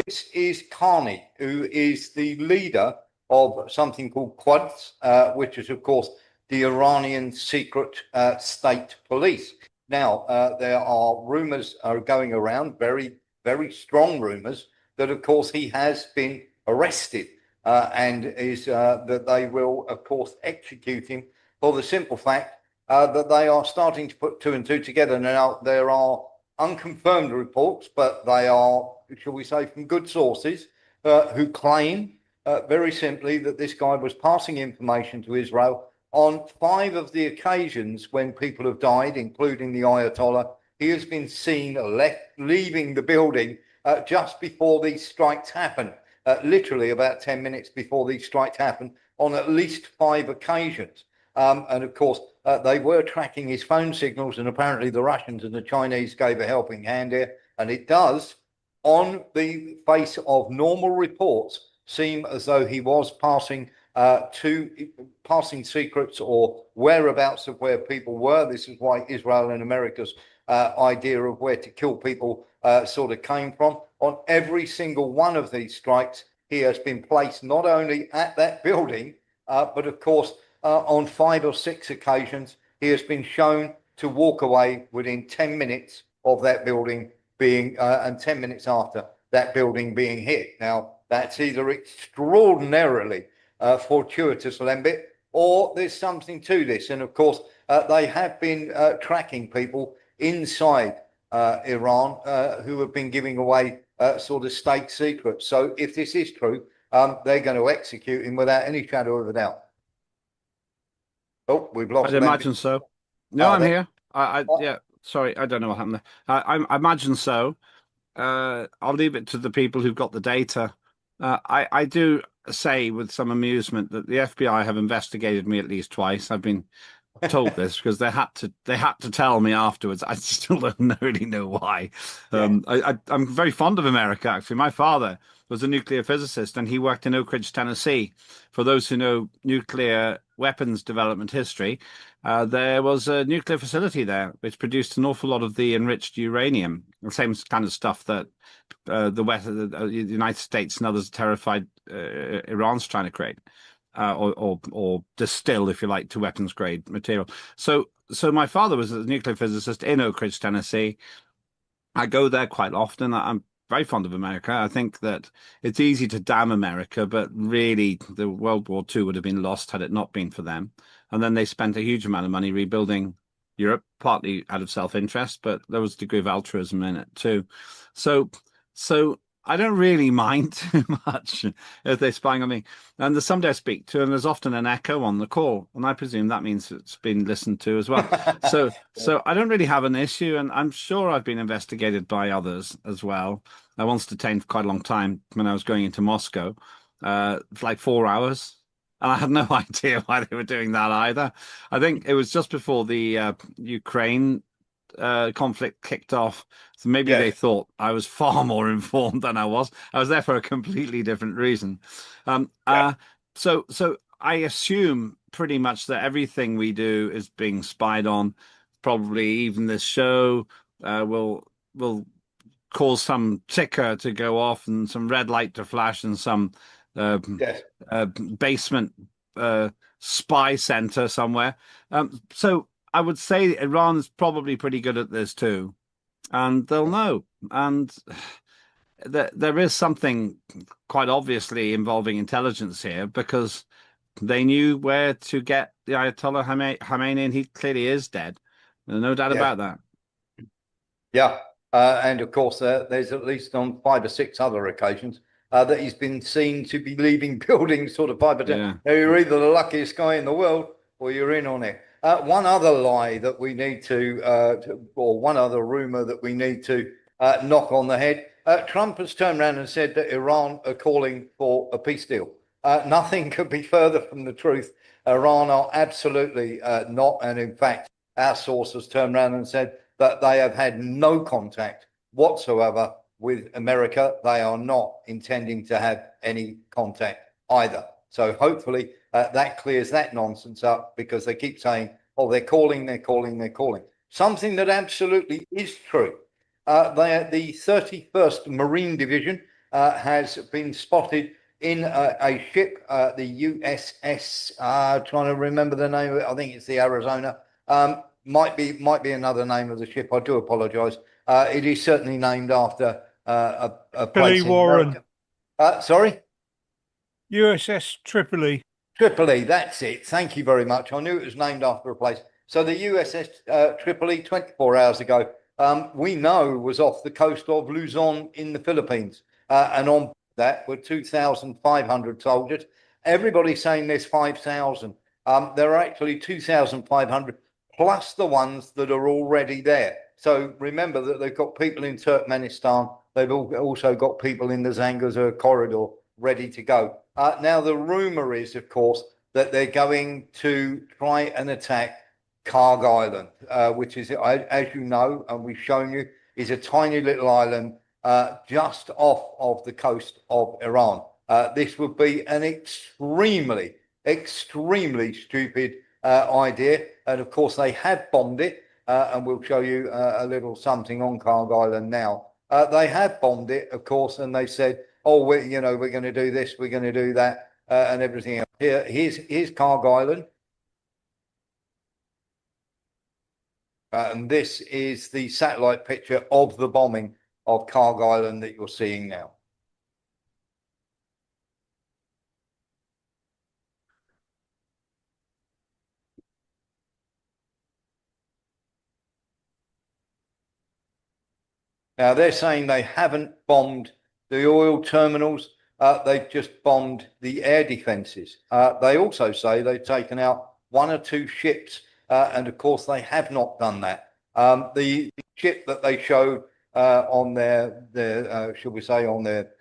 This is Carney, who is the leader of something called Quds, which is, of course, the Iranian secret state police. Now, there are rumors are going around, very, very strong rumors, that, of course, he has been arrested and is that they will, of course, execute him for the simple fact that they are starting to put two and two together. Now, there are unconfirmed reports, but they are, shall we say, from good sources who claim very simply that this guy was passing information to Israel on 5 of the occasions when people have died, including the Ayatollah. He has been seen leaving the building just before these strikes happened, literally about 10 minutes before these strikes happened, on at least 5 occasions. And of course, they were tracking his phone signals, and apparently the Russians and the Chinese gave a helping hand here. And it does, on the face of normal reports, seem as though he was passing secrets or whereabouts of where people were. This is why Israel and America's idea of where to kill people sort of came from. On every single one of these strikes, he has been placed not only at that building, but of course, on 5 or 6 occasions, he has been shown to walk away within 10 minutes of that building being, and 10 minutes after that building being hit. Now, that's either extraordinarily fortuitous, Lembit, or there's something to this. And of course, they have been tracking people inside Iran who have been giving away sort of state secrets. So if this is true, they're going to execute him without any shadow of a doubt. Oh, we've lost. I'd imagine so. No, I'm here. Yeah, sorry, I don't know what happened there. I imagine so. I'll leave it to the people who've got the data. I do say with some amusement that the FBI have investigated me at least twice. I've been told this because they had to tell me afterwards. I still don't really know why. I'm very fond of America, actually. My father was a nuclear physicist and he worked in Oak Ridge, Tennessee. For those who know nuclear weapons development history, there was a nuclear facility there which produced an awful lot of the enriched uranium, the same kind of stuff that the United States and others terrified Iran's trying to create. Or distill, if you like, to weapons grade material. So my father was a nuclear physicist in Oak Ridge, Tennessee. I go there quite often. I'm very fond of America. I think that it's easy to damn America, but really the World War II would have been lost had it not been for them. And then they spent a huge amount of money rebuilding Europe, partly out of self-interest, but there was a degree of altruism in it too. So I don't really mind too much if they're spying on me. And there's somebody I speak to, and there's often an echo on the call, and I presume that means it's been listened to as well. So I don't really have an issue, and I'm sure I've been investigated by others as well. I once detained for quite a long time when I was going into Moscow, for like 4 hours. And I had no idea why they were doing that either. I think it was just before the Ukraine conflict kicked off. So maybe they thought I was far more informed than I was. I was there for a completely different reason. So I assume pretty much that everything we do is being spied on. Probably even this show will cause some ticker to go off and some red light to flash and some basement spy center somewhere. So I would say Iran's probably pretty good at this too, and they'll know. And there is something quite obviously involving intelligence here, because they knew where to get the Ayatollah Khamenei, and he clearly is dead. There's no doubt Yeah. about that. Yeah, and of course, there's at least on 5 or 6 other occasions that he's been seen to be leaving buildings sort of 5 or 10. Yeah. Now, you're either the luckiest guy in the world or you're in on it. One other lie that we need or one other rumor that we need to knock on the head. Trump has turned around and said that Iran are calling for a peace deal. Nothing could be further from the truth. Iran are absolutely not. And in fact, our source has turned around and said that they have had no contact whatsoever with America. They are not intending to have any contact either. So hopefully that clears that nonsense up, because they keep saying, oh, they're calling. Something that absolutely is true. The 31st Marine Division has been spotted in a ship, the USS, trying to remember the name of it. I think it's the Arizona. Might be another name of the ship. I do apologise. It is certainly named after a place in Warren. America. Sorry? USS Tripoli. Tripoli, that's it. Thank you very much. I knew it was named after a place. So the USS Tripoli, 24 hours ago, we know was off the coast of Luzon in the Philippines. And on that were 2,500 soldiers. Everybody's saying there's 5,000. There are actually 2,500 plus the ones that are already there. So remember that they've got people in Turkmenistan. They've also got people in the Zangezur corridor ready to go. Now, the rumor is, of course, that they're going to try and attack Karg Island, which is, as you know, and we've shown you, is a tiny little island just off of the coast of Iran. This would be an extremely stupid idea. And of course, they have bombed it. And we'll show you a little something on Karg Island now. They have bombed it, of course, and they said, oh, we're going to do this, we're going to do that, and everything else. Here's Karg Island. And this is the satellite picture of the bombing of Karg Island that you're seeing now. Now, they're saying they haven't bombed the oil terminals. They've just bombed the air defenses. They also say they've taken out 1 or 2 ships. And of course, they have not done that. The ship that they showed on their shall we say, on their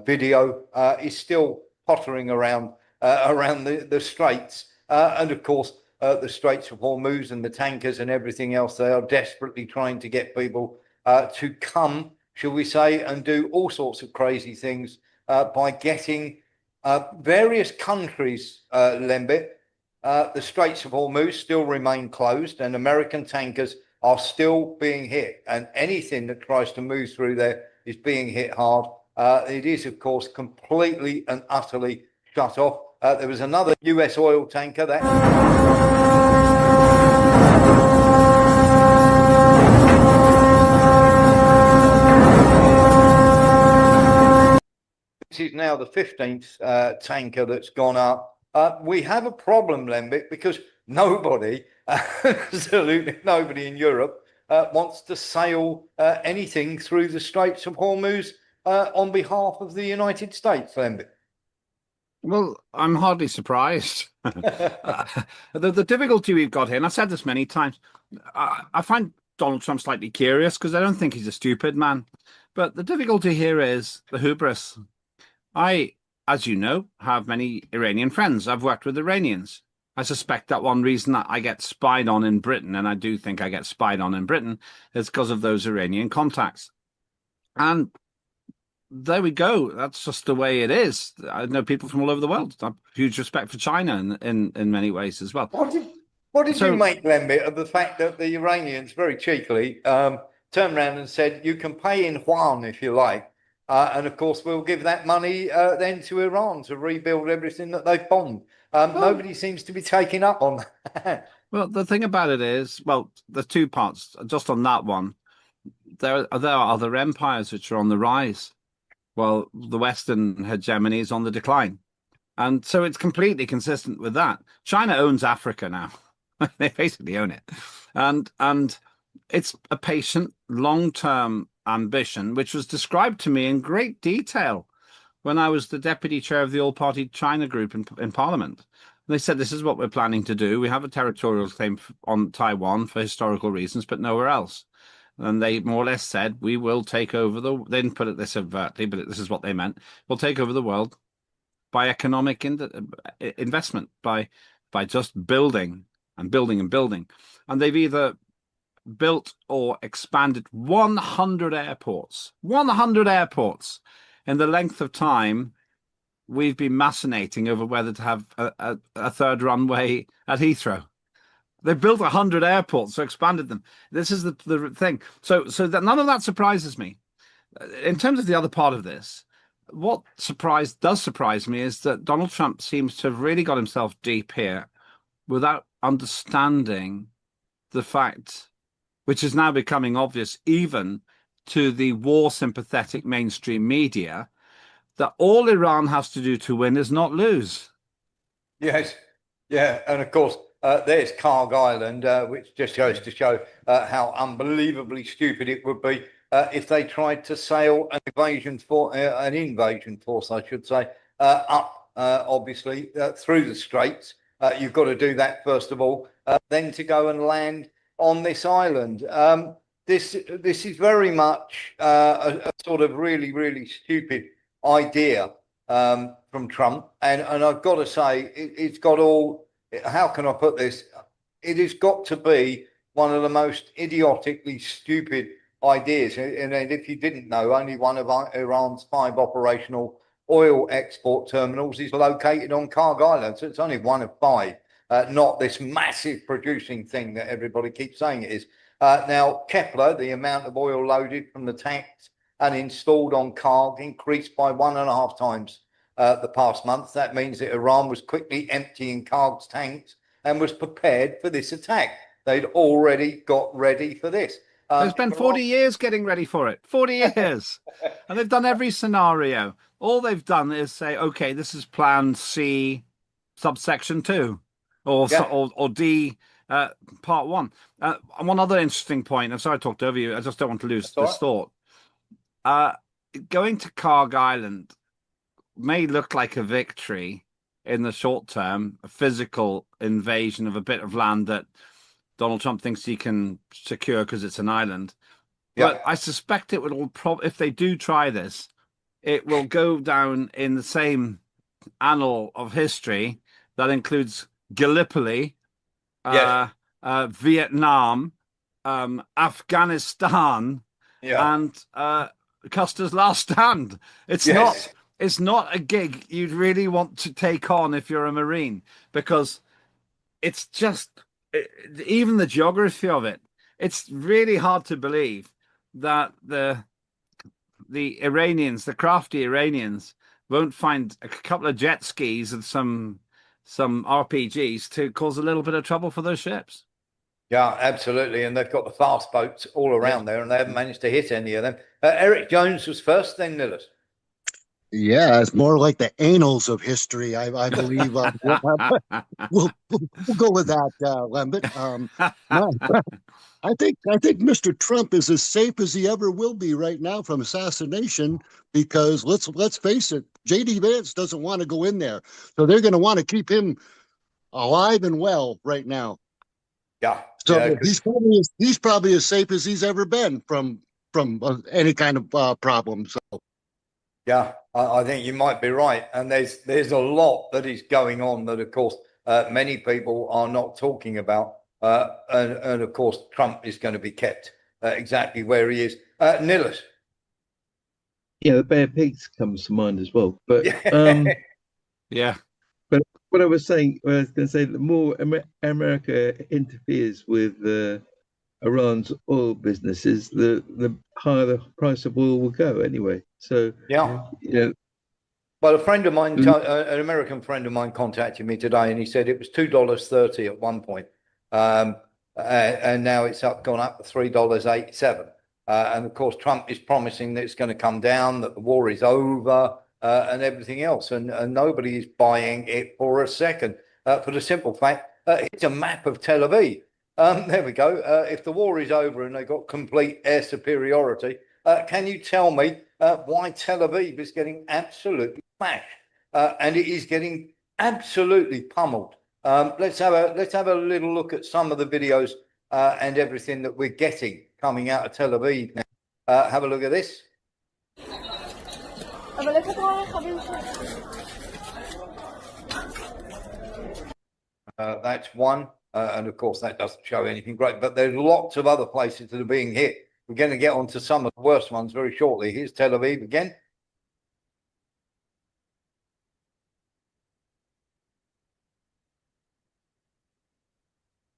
video is still pottering around the straits. And of course, the Straits of Hormuz and the tankers and everything else, they are desperately trying to get people to come, shall we say, and do all sorts of crazy things by getting various countries, Lembit. The Straits of Hormuz still remain closed, and American tankers are still being hit, and anything that tries to move through there is being hit hard. It is, of course, completely and utterly shut off. There was another US oil tanker that... This is now the 15th tanker that's gone up. We have a problem, Lembit, because nobody, absolutely nobody in Europe wants to sail anything through the Straits of Hormuz on behalf of the United States, Lembit. Well, I'm hardly surprised. The difficulty we've got here, and I've said this many times, I find Donald Trump slightly curious because I don't think he's a stupid man. But the difficulty here is the hubris. I, as you know, have many Iranian friends. I've worked with Iranians. I suspect that one reason that I get spied on in Britain, and I do think I get spied on in Britain, is because of those Iranian contacts. And there we go. That's just the way it is. I know people from all over the world. I have huge respect for China in many ways as well. What did you make, Lembit, of the fact that the Iranians very cheekily turned around and said, you can pay in yuan if you like, and of course we'll give that money then to Iran to rebuild everything that they've bombed. Nobody seems to be taking up on that. Well, the thing about it is, well, there's two parts. Just on that one, there are other empires which are on the rise, while the Western hegemony is on the decline. And so it's completely consistent with that. China owns Africa now. They basically own it. And it's a patient, long-term ambition, which was described to me in great detail when I was the deputy chair of the all-party China group in Parliament. They said, this is what we're planning to do. We have a territorial claim on Taiwan for historical reasons, but nowhere else. And they more or less said, we will take over they didn't put it this overtly, but this is what they meant. We'll take over the world by economic investment, by just building and building and building. And they've either built or expanded 100 airports in the length of time we've been macinating over whether to have a third runway at Heathrow. They've built 100 airports, so expanded them. This is the thing. So that none of that surprises me. In terms of the other part of this, what does surprise me is that Donald Trump seems to have really got himself deep here without understanding the fact, which is now becoming obvious even to the war sympathetic mainstream media, that all Iran has to do to win is not lose. Yes, yeah, and of course there's Carg Island, which just goes to show how unbelievably stupid it would be if they tried to sail an invasion force, I should say, up obviously through the straits. You've got to do that first of all, then to go and land on this island. This is very much a sort of really stupid idea from Trump, and I've got to say it's got all. How can I put this? It has got to be one of the most idiotically stupid ideas. And if you didn't know, only one of Iran's 5 operational oil export terminals is located on Carg Island, so it's only one of 5. Not this massive producing thing that everybody keeps saying it is. Now, Kepler, the amount of oil loaded from the tanks and installed on Carg increased by 1.5 times the past month. That means that Iran was quickly emptying Carg's tanks and was prepared for this attack. They'd already got ready for this. They spent 40 years getting ready for it. 40 years. And they've done every scenario. All they've done is say, okay, this is plan C, subsection 2, or D, part 1. One other interesting point. I'm sorry I talked over you. I just don't want to lose this thought. Going to Carg Island may look like a victory in the short term, a physical invasion of a bit of land that Donald Trump thinks he can secure because it's an island. But I suspect it would all if they do try this, it will go down in the same annal of history that includes Gallipoli, Vietnam, Afghanistan, and Custer's Last Stand. It's not a gig you'd really want to take on if you're a Marine, because it's just, even the geography of it, it's really hard to believe that the Iranians, the crafty Iranians, won't find a couple of jet skis and some RPGs to cause a little bit of trouble for those ships. Yeah, absolutely. And they've got the fast boats all around there, and they haven't managed to hit any of them. Eric Jones was first, then Nillis. Yeah, it's more like the annals of history, I believe. We'll go with that, Lambert. I think Mr. Trump is as safe as he ever will be right now from assassination, because let's face it, J.D. Vance doesn't want to go in there, so they're going to want to keep him alive and well right now. Yeah. So he's probably as safe as he's ever been from any kind of problem. So. Yeah, I think you might be right. And there's a lot that is going on that, of course, many people are not talking about. And of course, Trump is going to be kept exactly where he is. Nillis. Yeah, the Bay of Pigs comes to mind as well. But yeah. But what I was going to say, the more America interferes with Iran's oil businesses, the higher the price of oil will go anyway. So well, a friend of mine, an American friend of mine, contacted me today, and he said it was $2.30 at one point. And now it's gone up to $3.87. And of course, Trump is promising that it's going to come down, that the war is over, and everything else. And nobody is buying it for a second, for the simple fact it's a map of Tel Aviv. There we go. If the war is over and they've got complete air superiority, can you tell me why Tel Aviv is getting absolutely smashed? And it is getting absolutely pummeled. Let's have a little look at some of the videos and everything that we're getting coming out of Tel Aviv now. Have a look at this. That's one. And of course, that doesn't show anything great, but there's lots of other places that are being hit. We're going to get onto some of the worst ones very shortly. Here's Tel Aviv again.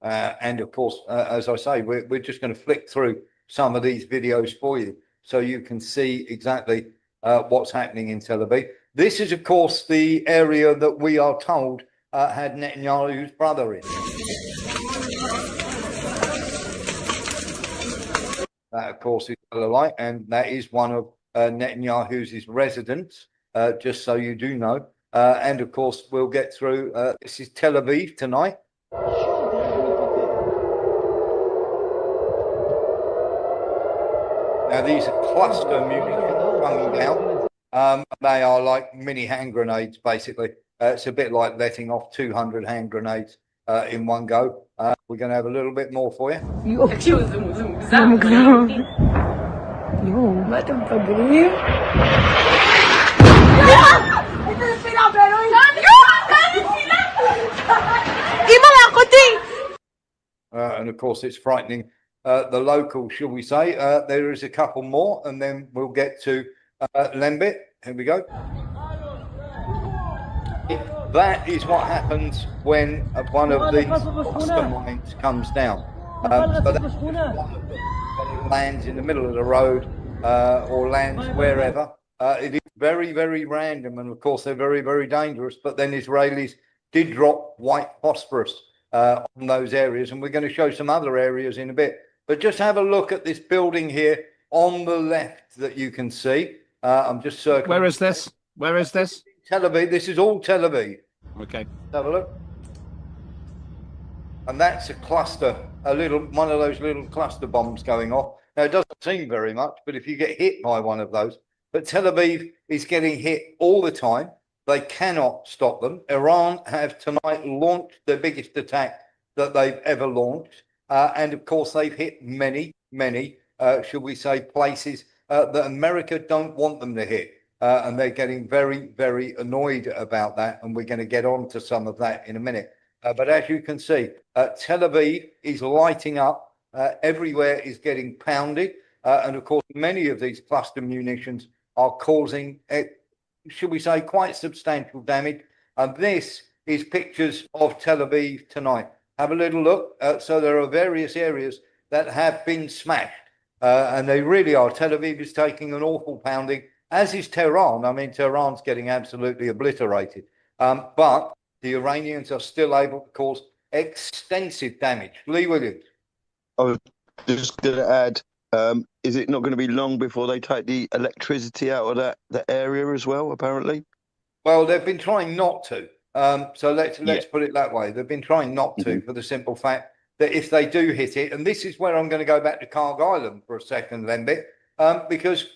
And of course, as I say, we're just going to flick through some of these videos for you so you can see exactly what's happening in Tel Aviv. This is, of course, the area that we are told had Netanyahu's brother in. That, of course, is Light, and that is one of Netanyahu's residents, just so you do know. And of course, we'll get through. This is Tel Aviv tonight. Now, these are cluster munitions coming down. They are like mini hand grenades, basically. It's a bit like letting off 200 hand grenades in one go. We're going to have a little bit more for you. And of course, it's frightening the locals, shall we say. There is a couple more, and then we'll get to Lembit. Here we go. That is what happens when one of these cluster mines comes down. So that's one of them. When it lands in the middle of the road or lands wherever. It is very, very random, and of course they're very, very dangerous. But then Israelis did drop white phosphorus on those areas, and we're going to show some other areas in a bit. But just have a look at this building here on the left that you can see. I'm just circling. Where is this? Where is this? Tel Aviv. This is all Tel Aviv. Okay. Have a look. And that's a cluster, one of those little cluster bombs going off. Now, it doesn't seem very much, but if you get hit by one of those, but Tel Aviv is getting hit all the time. They cannot stop them. Iran have tonight launched the biggest attack that they've ever launched. And of course, they've hit many, should we say, places that America don't want them to hit. And they're getting very, very annoyed about that. And we're going to get on to some of that in a minute. But as you can see, Tel Aviv is lighting up. Everywhere is getting pounded. And of course, many of these cluster munitions are causing, should we say, quite substantial damage. And this is pictures of Tel Aviv tonight. Have a little look. So there are various areas that have been smashed. And they really are. Tel Aviv is taking an awful pounding, as is Tehran. I mean, Tehran's getting absolutely obliterated. But the Iranians are still able to cause extensive damage. Lee Williams. I was just going to add, is it not going to be long before they take the electricity out of that area as well, apparently? Well, they've been trying not to. So let's put it that way. They've been trying not to for the simple fact that if they do hit it, and this is where I'm going to go back to Karg Island for a second, Lembit, because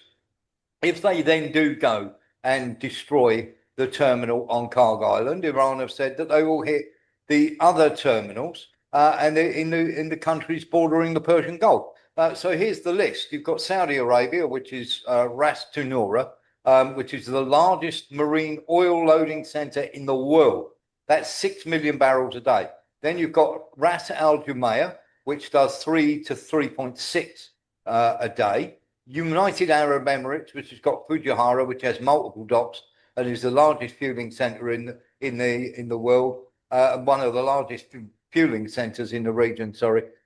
if they then do go and destroy the terminal on Karg Island, Iran have said that they will hit the other terminals and in the countries bordering the Persian Gulf. So here's the list. You've got Saudi Arabia, which is Ras Tanura, which is the largest marine oil loading center in the world. That's 6 million barrels a day. Then you've got Ras Al Jumeirah, which does 3 to 3.6 a day. United Arab Emirates, which has got Fujairah, which has multiple docks and is the largest fueling center in the world, one of the largest fueling centers in the region.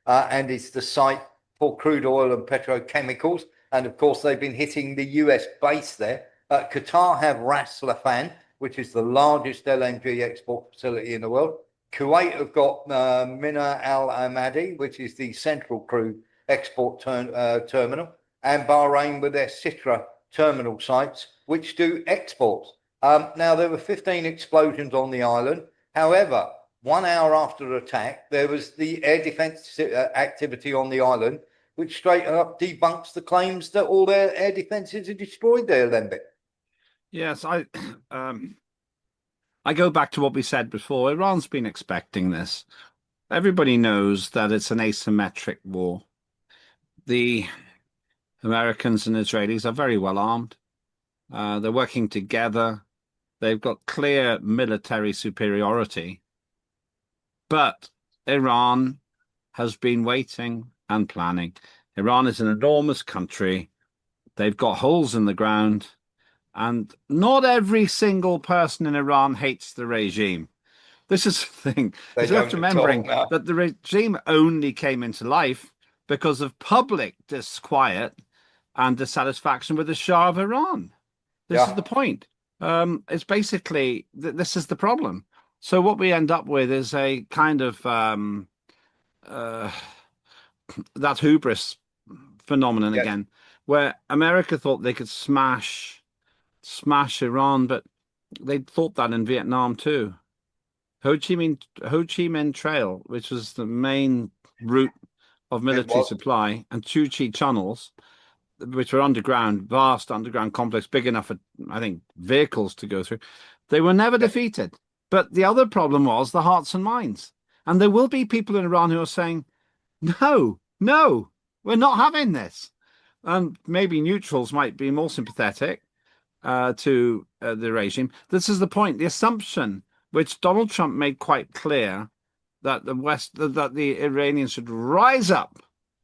And it's the site for crude oil and petrochemicals. And of course, they've been hitting the US base there. Qatar have Ras Laffan, which is the largest LNG export facility in the world. Kuwait have got Mina Al Ahmadi, which is the central crude export terminal, and Bahrain with their Sitra terminal sites, which do exports. Now, there were 15 explosions on the island. However, 1 hour after the attack, there was the air defense activity on the island, which straight up debunks the claims that all their air defenses are destroyed there, Lembit. Yes, I go back to what we said before. Iran's been expecting this. Everybody knows that it's an asymmetric war. The Americans and Israelis are very well armed. They're working together. They've got clear military superiority. But Iran has been waiting and planning. Iran is an enormous country. They've got holes in the ground. And not every single person in Iran hates the regime. This is the thing. It's worth remembering that the regime only came into life because of public disquiet and dissatisfaction with the Shah of Iran. This is the point. It's basically, this is the problem. So what we end up with is a kind of that hubris phenomenon again, where America thought they could smash Iran, but they thought that in Vietnam too. Ho Chi Minh Trail, which was the main route of military supply, and Chu Chi tunnels, which were underground, vast underground complex, big enough for, I think, vehicles to go through. They were never defeated. But the other problem was the hearts and minds. And there will be people in Iran who are saying, no, we're not having this. And maybe neutrals might be more sympathetic to the regime. This is the point. The assumption, which Donald Trump made quite clear, that that the Iranians should rise up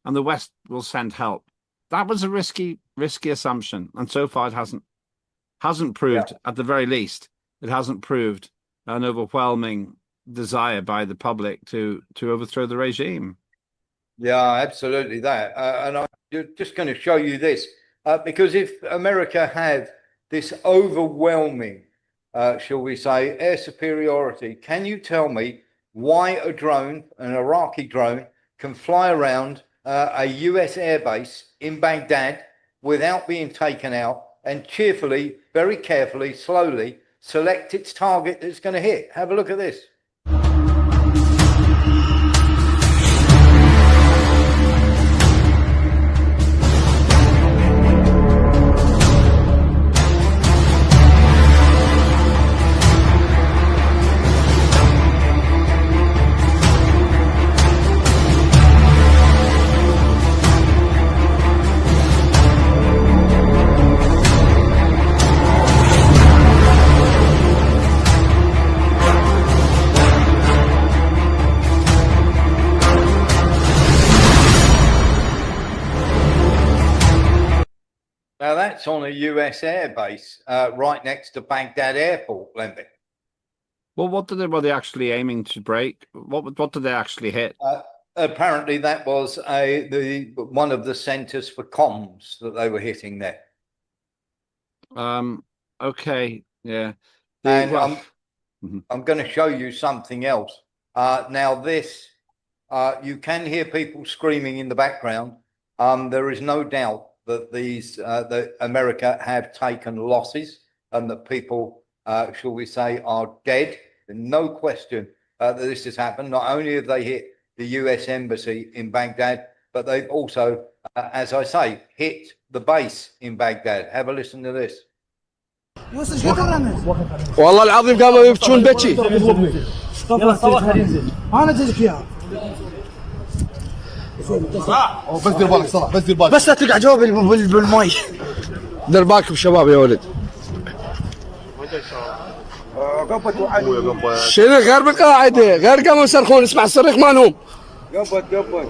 and the West will send help. That was a risky assumption, and so far it hasn't proved. At the very least, it hasn't proved an overwhelming desire by the public to overthrow the regime. Yeah, absolutely that. And I'm just going to show you this because if America had this overwhelming, shall we say, air superiority, can you tell me why a drone, an Iraqi drone, can fly around a US airbase in Baghdad without being taken out and cheerfully, very carefully, slowly select its target that it's going to hit? Have a look at this. Now that's on a US airbase right next to Baghdad Airport, Lemby. Well, were they actually aiming to break? What did they actually hit? Apparently, that was one of the centers for comms that they were hitting there. Okay, yeah. And I'm going to show you something else. Now, this you can hear people screaming in the background. There is no doubt that that America have taken losses and that people, shall we say, are dead. No question that this has happened. Not only have they hit the US embassy in Baghdad, but they've also, as I say, hit the base in Baghdad. Have a listen to this. والله العظيم قاموا يبكون بكي. انا جايك اياها بس دير بالك صراحه بس دير بالك بس لا تقع جوا بالمي دير بالكم شباب يا ولد. شنو غير بالقاعده غير قاموا يصرخون اسمع الصريخ مالهم. قبت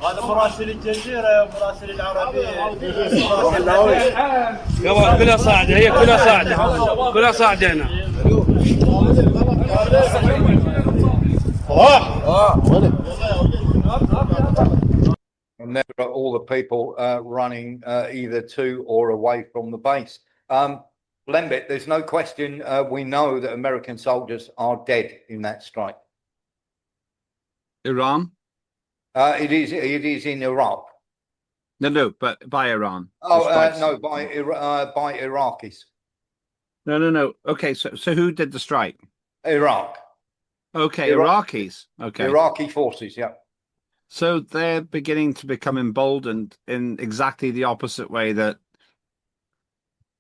هذا مراسل الجزيره مراسل العربيه كلها صاعده هي كلها صاعده هنا. And there are all the people running either to or away from the base. Lembit, there's no question. We know that American soldiers are dead in that strike. Iran? It is in Iraq. No, but by Iran. Oh, no, by Iraqis. No. Okay, so who did the strike? Iraq. Okay, Iraqis. Okay. Iraqi forces, yeah. So they're beginning to become emboldened in exactly the opposite way that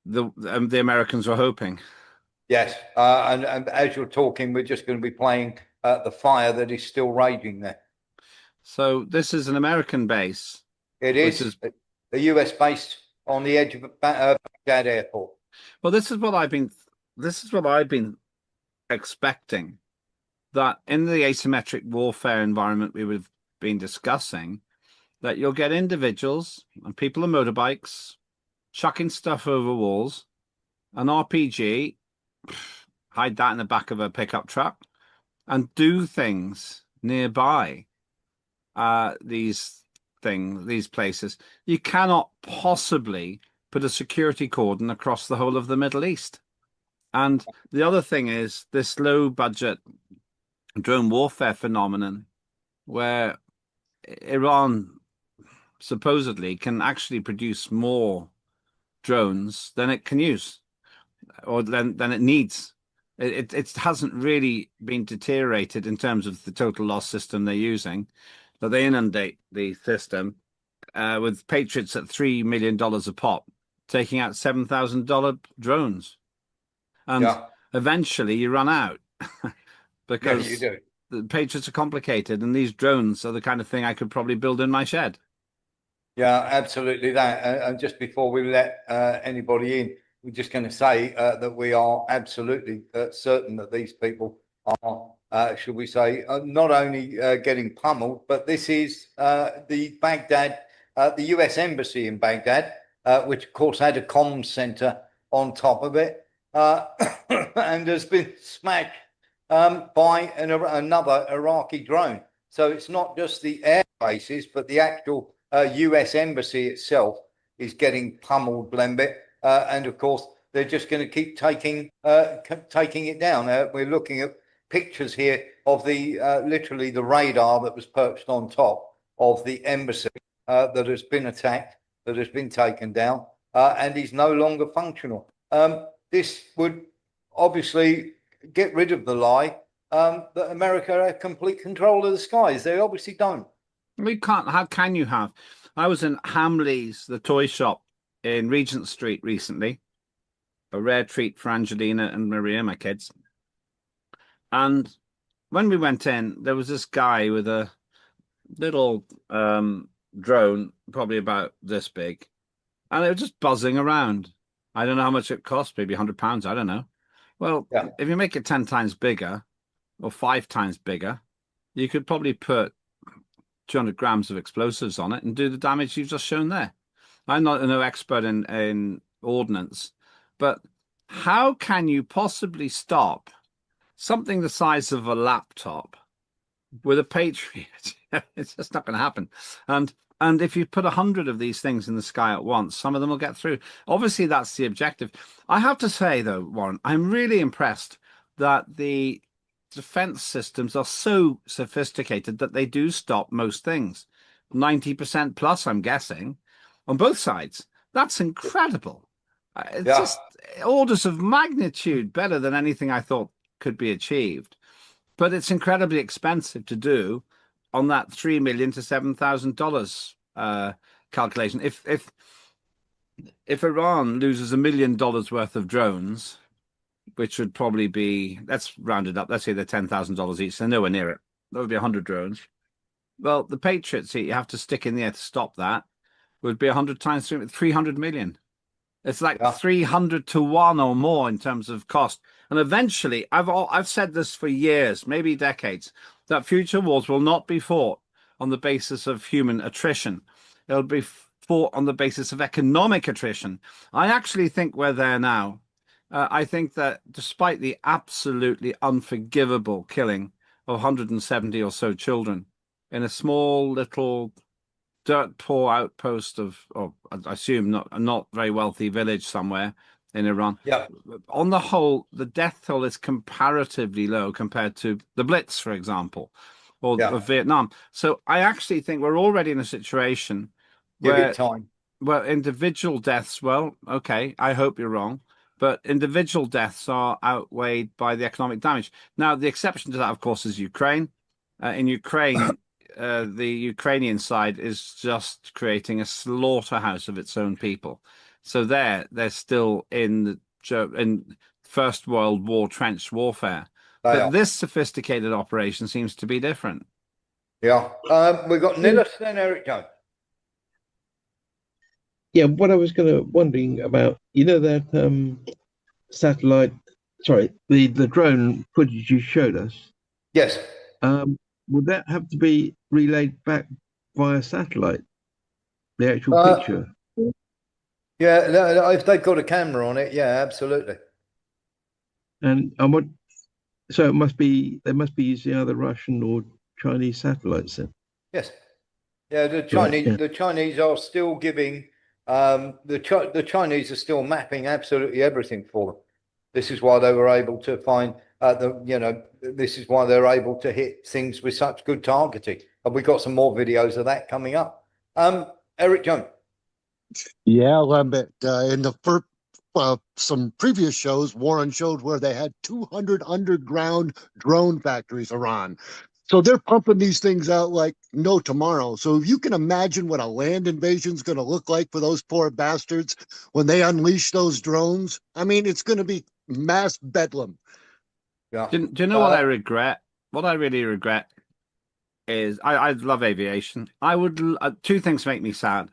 the Americans were hoping. Yes, and as you're talking, we're just going to be playing the fire that is still raging there. So this is an American base. It is a US base on the edge of Baghdad Airport. Well, this is what I've been expecting, that in the asymmetric warfare environment we would have been discussing, that you'll get individuals and people on motorbikes chucking stuff over walls, an RPG, hide that in the back of a pickup truck, and do things nearby these places. You cannot possibly put a security cordon across the whole of the Middle East. And the other thing is this low budget drone warfare phenomenon, where Iran supposedly can actually produce more drones than it can use, or than it needs. It hasn't really been deteriorated in terms of the total loss system they're using, but they inundate the system with Patriots at $3 million a pop, taking out $7,000 drones. And eventually you run out because the Patriots are complicated, and these drones are the kind of thing I could probably build in my shed. Yeah, absolutely that. And just before we let anybody in, we're just going to say that we are absolutely certain that these people are, should we say, not only getting pummeled, but this is the Baghdad, the US Embassy in Baghdad, which of course had a comms center on top of it, and has been smashed by another Iraqi drone. So it's not just the air bases, but the actual US Embassy itself is getting pummeled, Blembit. And of course, they're just going to keep taking it down. We're looking at pictures here of the literally the radar that was perched on top of the embassy that has been attacked, that has been taken down, and is no longer functional. This would obviously get rid of the lie that America have complete control of the skies. They obviously don't. We can't. How can you have? I was in Hamley's, the toy shop in Regent Street recently, a rare treat for Angelina and Maria, my kids. And when we went in, there was this guy with a little drone, probably about this big, and it was just buzzing around. I don't know how much it cost, maybe £100. I don't know. Well, if you make it 10 times bigger or 5 times bigger, you could probably put 200 grams of explosives on it and do the damage you've just shown there. I'm not no expert in ordnance, but how can you possibly stop something the size of a laptop with a Patriot? It's just not going to happen. And if you put 100 of these things in the sky at once, some of them will get through. Obviously, that's the objective. I have to say, though, Warren, I'm really impressed that the defense systems are so sophisticated that they do stop most things. 90% plus, I'm guessing, on both sides. That's incredible. It's just orders of magnitude better than anything I thought could be achieved. But it's incredibly expensive to do on that $3 million to $7,000 calculation. If Iran loses $1 million worth of drones, which would probably be, let's round it up, let's say they're $10,000 each, so nowhere near it. That would be 100 drones. Well, the Patriots you have to stick in the air to stop that would be 100 times 300 million. It's like 300 to 1 or more in terms of cost. And eventually, I've said this for years, maybe decades, that future wars will not be fought on the basis of human attrition. It'll be fought on the basis of economic attrition. I actually think we're there now. I think that despite the absolutely unforgivable killing of 170 or so children in a small little dirt poor outpost of I assume not very wealthy village somewhere in Iran. Yeah. On the whole, the death toll is comparatively low compared to the Blitz, for example, or Yeah. of Vietnam. So I actually think we're already in a situation Give where, it time. well, individual deaths, well, okay, I hope you're wrong, but individual deaths are outweighed by the economic damage. Now, the exception to that, of course, is Ukraine. In Ukraine, the Ukrainian side is just creating a slaughterhouse of its own people. So they're still in First World War trench warfare. But this sophisticated operation seems to be different. Yeah. We've got Nillis and Eric Jones. Yeah, what I was wondering about, you know, that satellite, sorry, the drone footage you showed us. Yes. Would that have to be relayed back via satellite? The actual picture? Yeah, if they've got a camera on it, yeah, absolutely. And what? So it must be they must be using either Russian or Chinese satellites then. Yes. Yeah, the Chinese are still giving the Chinese are still mapping absolutely everything for them. This is why they were able to find this is why they're able to hit things with such good targeting. And we've got some more videos of that coming up. Eric Jones. Yeah, Lambert. In the first some previous shows, Warren showed where they had 200 underground drone factories around. So they're pumping these things out like no tomorrow. So if you can imagine what a land invasion is going to look like for those poor bastards when they unleash those drones, I mean, it's going to be mass bedlam. Yeah. Do you know what I regret? What I really regret is I love aviation. I would two things make me sad.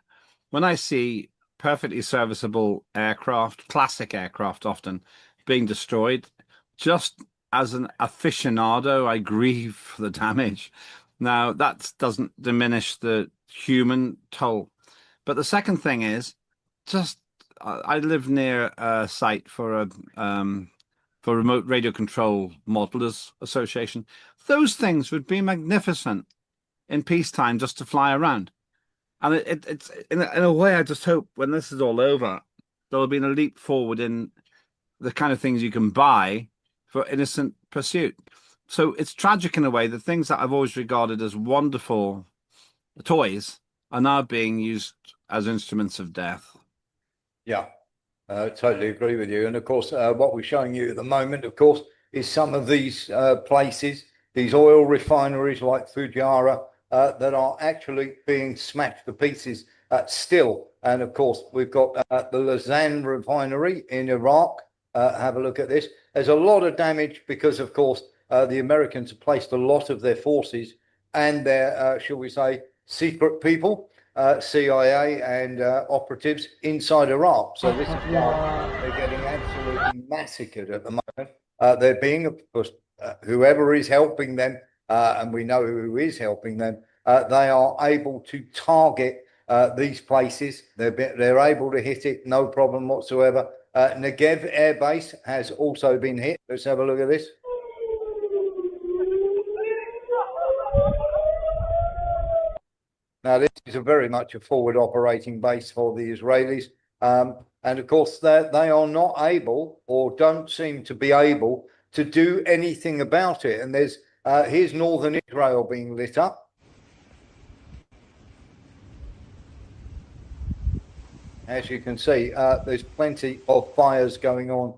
When I see perfectly serviceable aircraft, classic aircraft often, being destroyed, just as an aficionado, I grieve for the damage. Now, that doesn't diminish the human toll. But the second thing is, just I live near a site for Remote Radio Control Modelers Association. Those things would be magnificent in peacetime just to fly around. And it's in a way, I just hope when this is all over, there'll be a leap forward in the kind of things you can buy for innocent pursuit. So it's tragic in a way. The things that I've always regarded as wonderful toys are now being used as instruments of death. Yeah, totally agree with you. And of course, what we're showing you at the moment, of course, is some of these places, these oil refineries like Fujairah, that are actually being smashed to pieces still. And of course, we've got the Lausanne refinery in Iraq. Have a look at this. There's a lot of damage because, of course, the Americans have placed a lot of their forces and their, shall we say, secret people, CIA and operatives inside Iraq. So this is why they're getting absolutely massacred at the moment. They're being, of course, whoever is helping them, and we know who is helping them, they are able to target these places. They're able to hit it, no problem whatsoever. Negev Air Base has also been hit. Let's have a look at this. Now, this is very much a forward operating base for the Israelis. And of course, they are not able or don't seem to be able to do anything about it. And here's northern Israel being lit up. As you can see, there's plenty of fires going on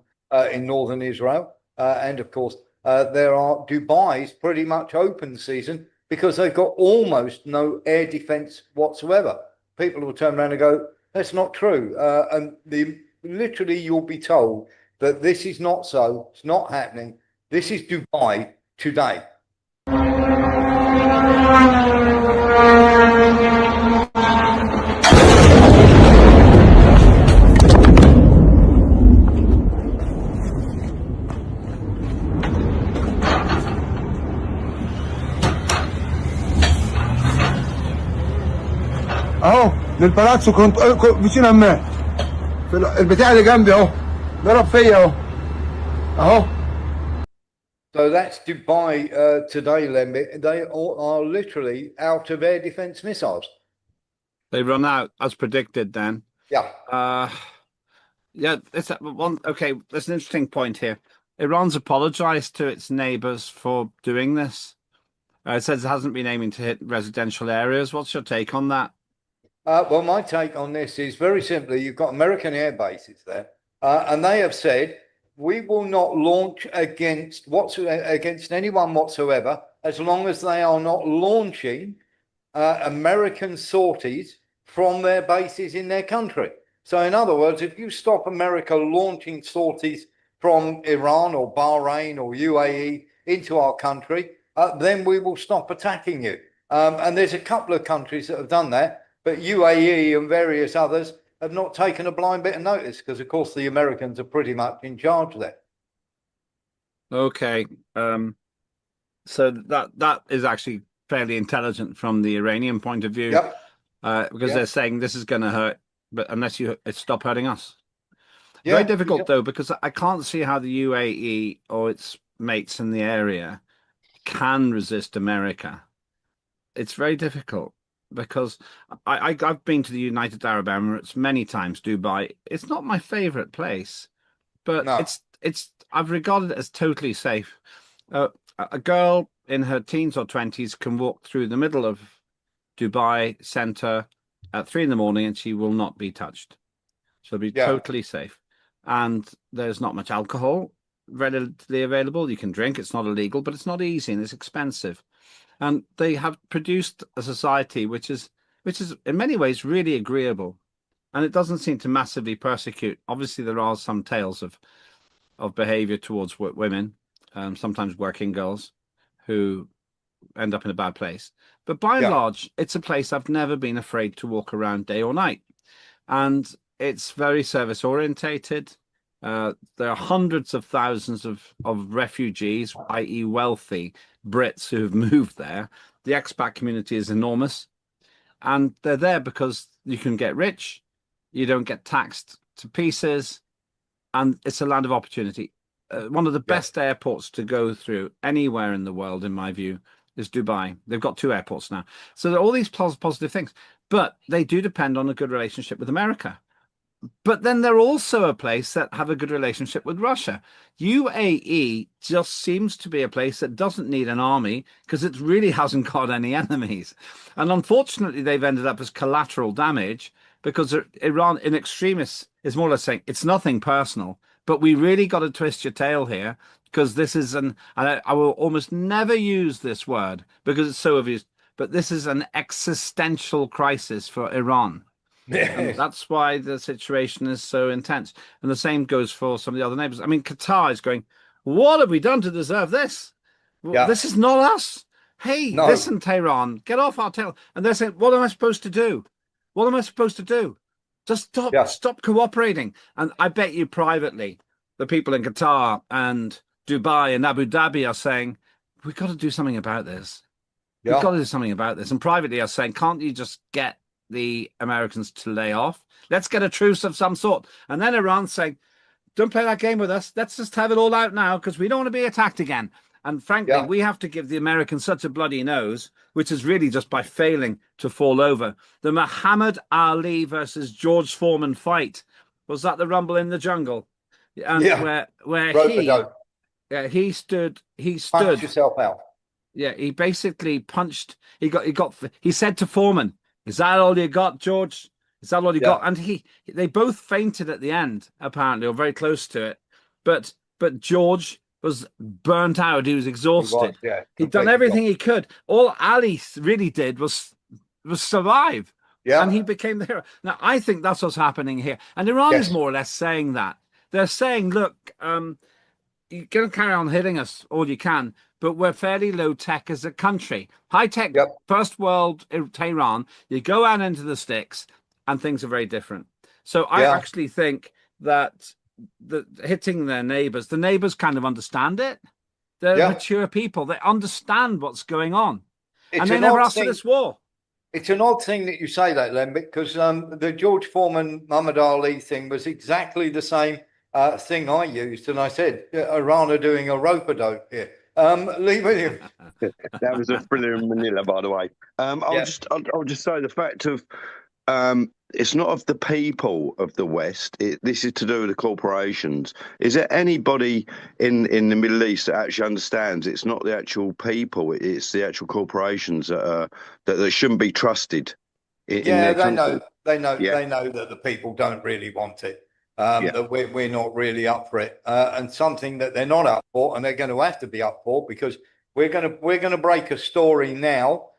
in northern Israel. And of course, Dubai's pretty much open season because they've got almost no air defense whatsoever. People will turn around and go, that's not true. And literally, you'll be told that this is not so. It's not happening. This is Dubai today. اهو للبالاتسو كنت vicino a me البتاع اللي جنبي اهو ضرب فيا اهو اهو. So that's Dubai today, Lemmy. They are literally out of air defense missiles. They run out as predicted then. Yeah. Yeah, it's one. Okay, there's an interesting point here. Iran's apologized to its neighbors for doing this. It says it hasn't been aiming to hit residential areas. What's your take on that? Well, my take on this is very simply, you've got American air bases there, and they have said we will not launch against anyone whatsoever as long as they are not launching American sorties from their bases in their country. So, in other words, if you stop America launching sorties from Iran or Bahrain or UAE into our country, then we will stop attacking you. And there's a couple of countries that have done that, but UAE and various others have not taken a blind bit of notice because, of course, the Americans are pretty much in charge there. Okay, so that is actually fairly intelligent from the Iranian point of view. Yep. Because they're saying this is going to hurt, but unless you stop hurting us. Yeah, Very difficult though, because I can't see how the UAE or its mates in the area can resist America. It's very difficult because I've been to the United Arab Emirates many times, Dubai. It's not my favorite place, but No. it's I've regarded it as totally safe. A girl in her teens or 20s can walk through the middle of Dubai center at 3 a.m. and she will not be touched. She'll be totally safe. And there's not much alcohol readily available. You can drink, it's not illegal, but it's not easy and it's expensive. And they have produced a society which is in many ways really agreeable. And it doesn't seem to massively persecute. Obviously, there are some tales of behavior towards women, sometimes working girls, who end up in a bad place. But by and large, it's a place I've never been afraid to walk around day or night. And it's very service orientated. There are hundreds of thousands of refugees, i.e. wealthy Brits who have moved there. The expat community is enormous. And they're there because you can get rich, you don't get taxed to pieces, and it's a land of opportunity. One of the best airports to go through anywhere in the world, in my view, is Dubai. They've got 2 airports now. So there are all these positive things, but they do depend on a good relationship with America. But then they're also a place that have a good relationship with Russia. UAE just seems to be a place that doesn't need an army because it really hasn't got any enemies. And unfortunately, they've ended up as collateral damage because Iran in extremis is more or less saying it's nothing personal, but we really got to twist your tail here because this is and I will almost never use this word because it's so obvious, but this is an existential crisis for Iran. And that's why the situation is so intense. And the same goes for some of the other neighbors. I mean, Qatar is going, what have we done to deserve this? Well, this is not us. Hey, listen, Tehran, get off our tail. And they're saying, what am I supposed to do? What am I supposed to do? Just stop cooperating. And I bet you privately, the people in Qatar and Dubai and Abu Dhabi are saying, we've got to do something about this. We've got to do something about this. And privately are saying, can't you just get the Americans to lay off? Let's get a truce of some sort. And then Iran's saying, don't play that game with us. Let's just have it all out now because we don't want to be attacked again. And frankly, we have to give the Americans such a bloody nose, which is really just by failing to fall over. The Muhammad Ali versus George Foreman fight. Was that the Rumble in the Jungle? And where he stood. Punched yourself out. Yeah, he basically punched. He said to Foreman, "Is that all you got, George? Is that all you got?" And they both fainted at the end, apparently, or very close to it. But George was burnt out. He was exhausted. He'd done everything he could. All Ali really did was survive. Yeah. And he became the hero. Now, I think that's what's happening here. And Iran is more or less saying that. They're saying, look, you can carry on hitting us all you can, but we're fairly low tech as a country. High tech, first world Tehran, you go out into the sticks and things are very different. So I actually think that hitting their neighbors, the neighbors kind of understand it. They're mature people. They understand what's going on. And they never asked for this war. It's an odd thing that you say that, Len, because the George Foreman, Muhammad Ali thing was exactly the same thing I used. And I said, Iran are doing a rope-a-dope here. Lee Williams. That was a thriller in Manila, by the way. I'll just say the fact of It's not of the people of the West. This is to do with the corporations. Is there anybody in the Middle East that actually understands it's not the actual people, it's the actual corporations that shouldn't be trusted in Yeah, their country? they know, Yeah. they know that the people don't really want it. Yeah. That we're not really up for it, and something that they're not up for, and they're going to have to be up for because we're gonna break a story now.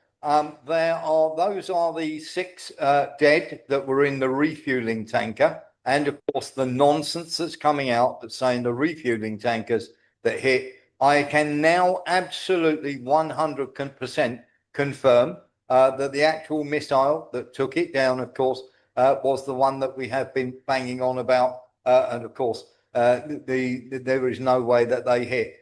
Those are the six dead that were in the refueling tanker, and of course the nonsense that's coming out that's saying the refueling tankers that hit. I can now absolutely 100% confirm that the actual missile that took it down, of course, was the one that we have been banging on about, and of course, there is no way that they hit.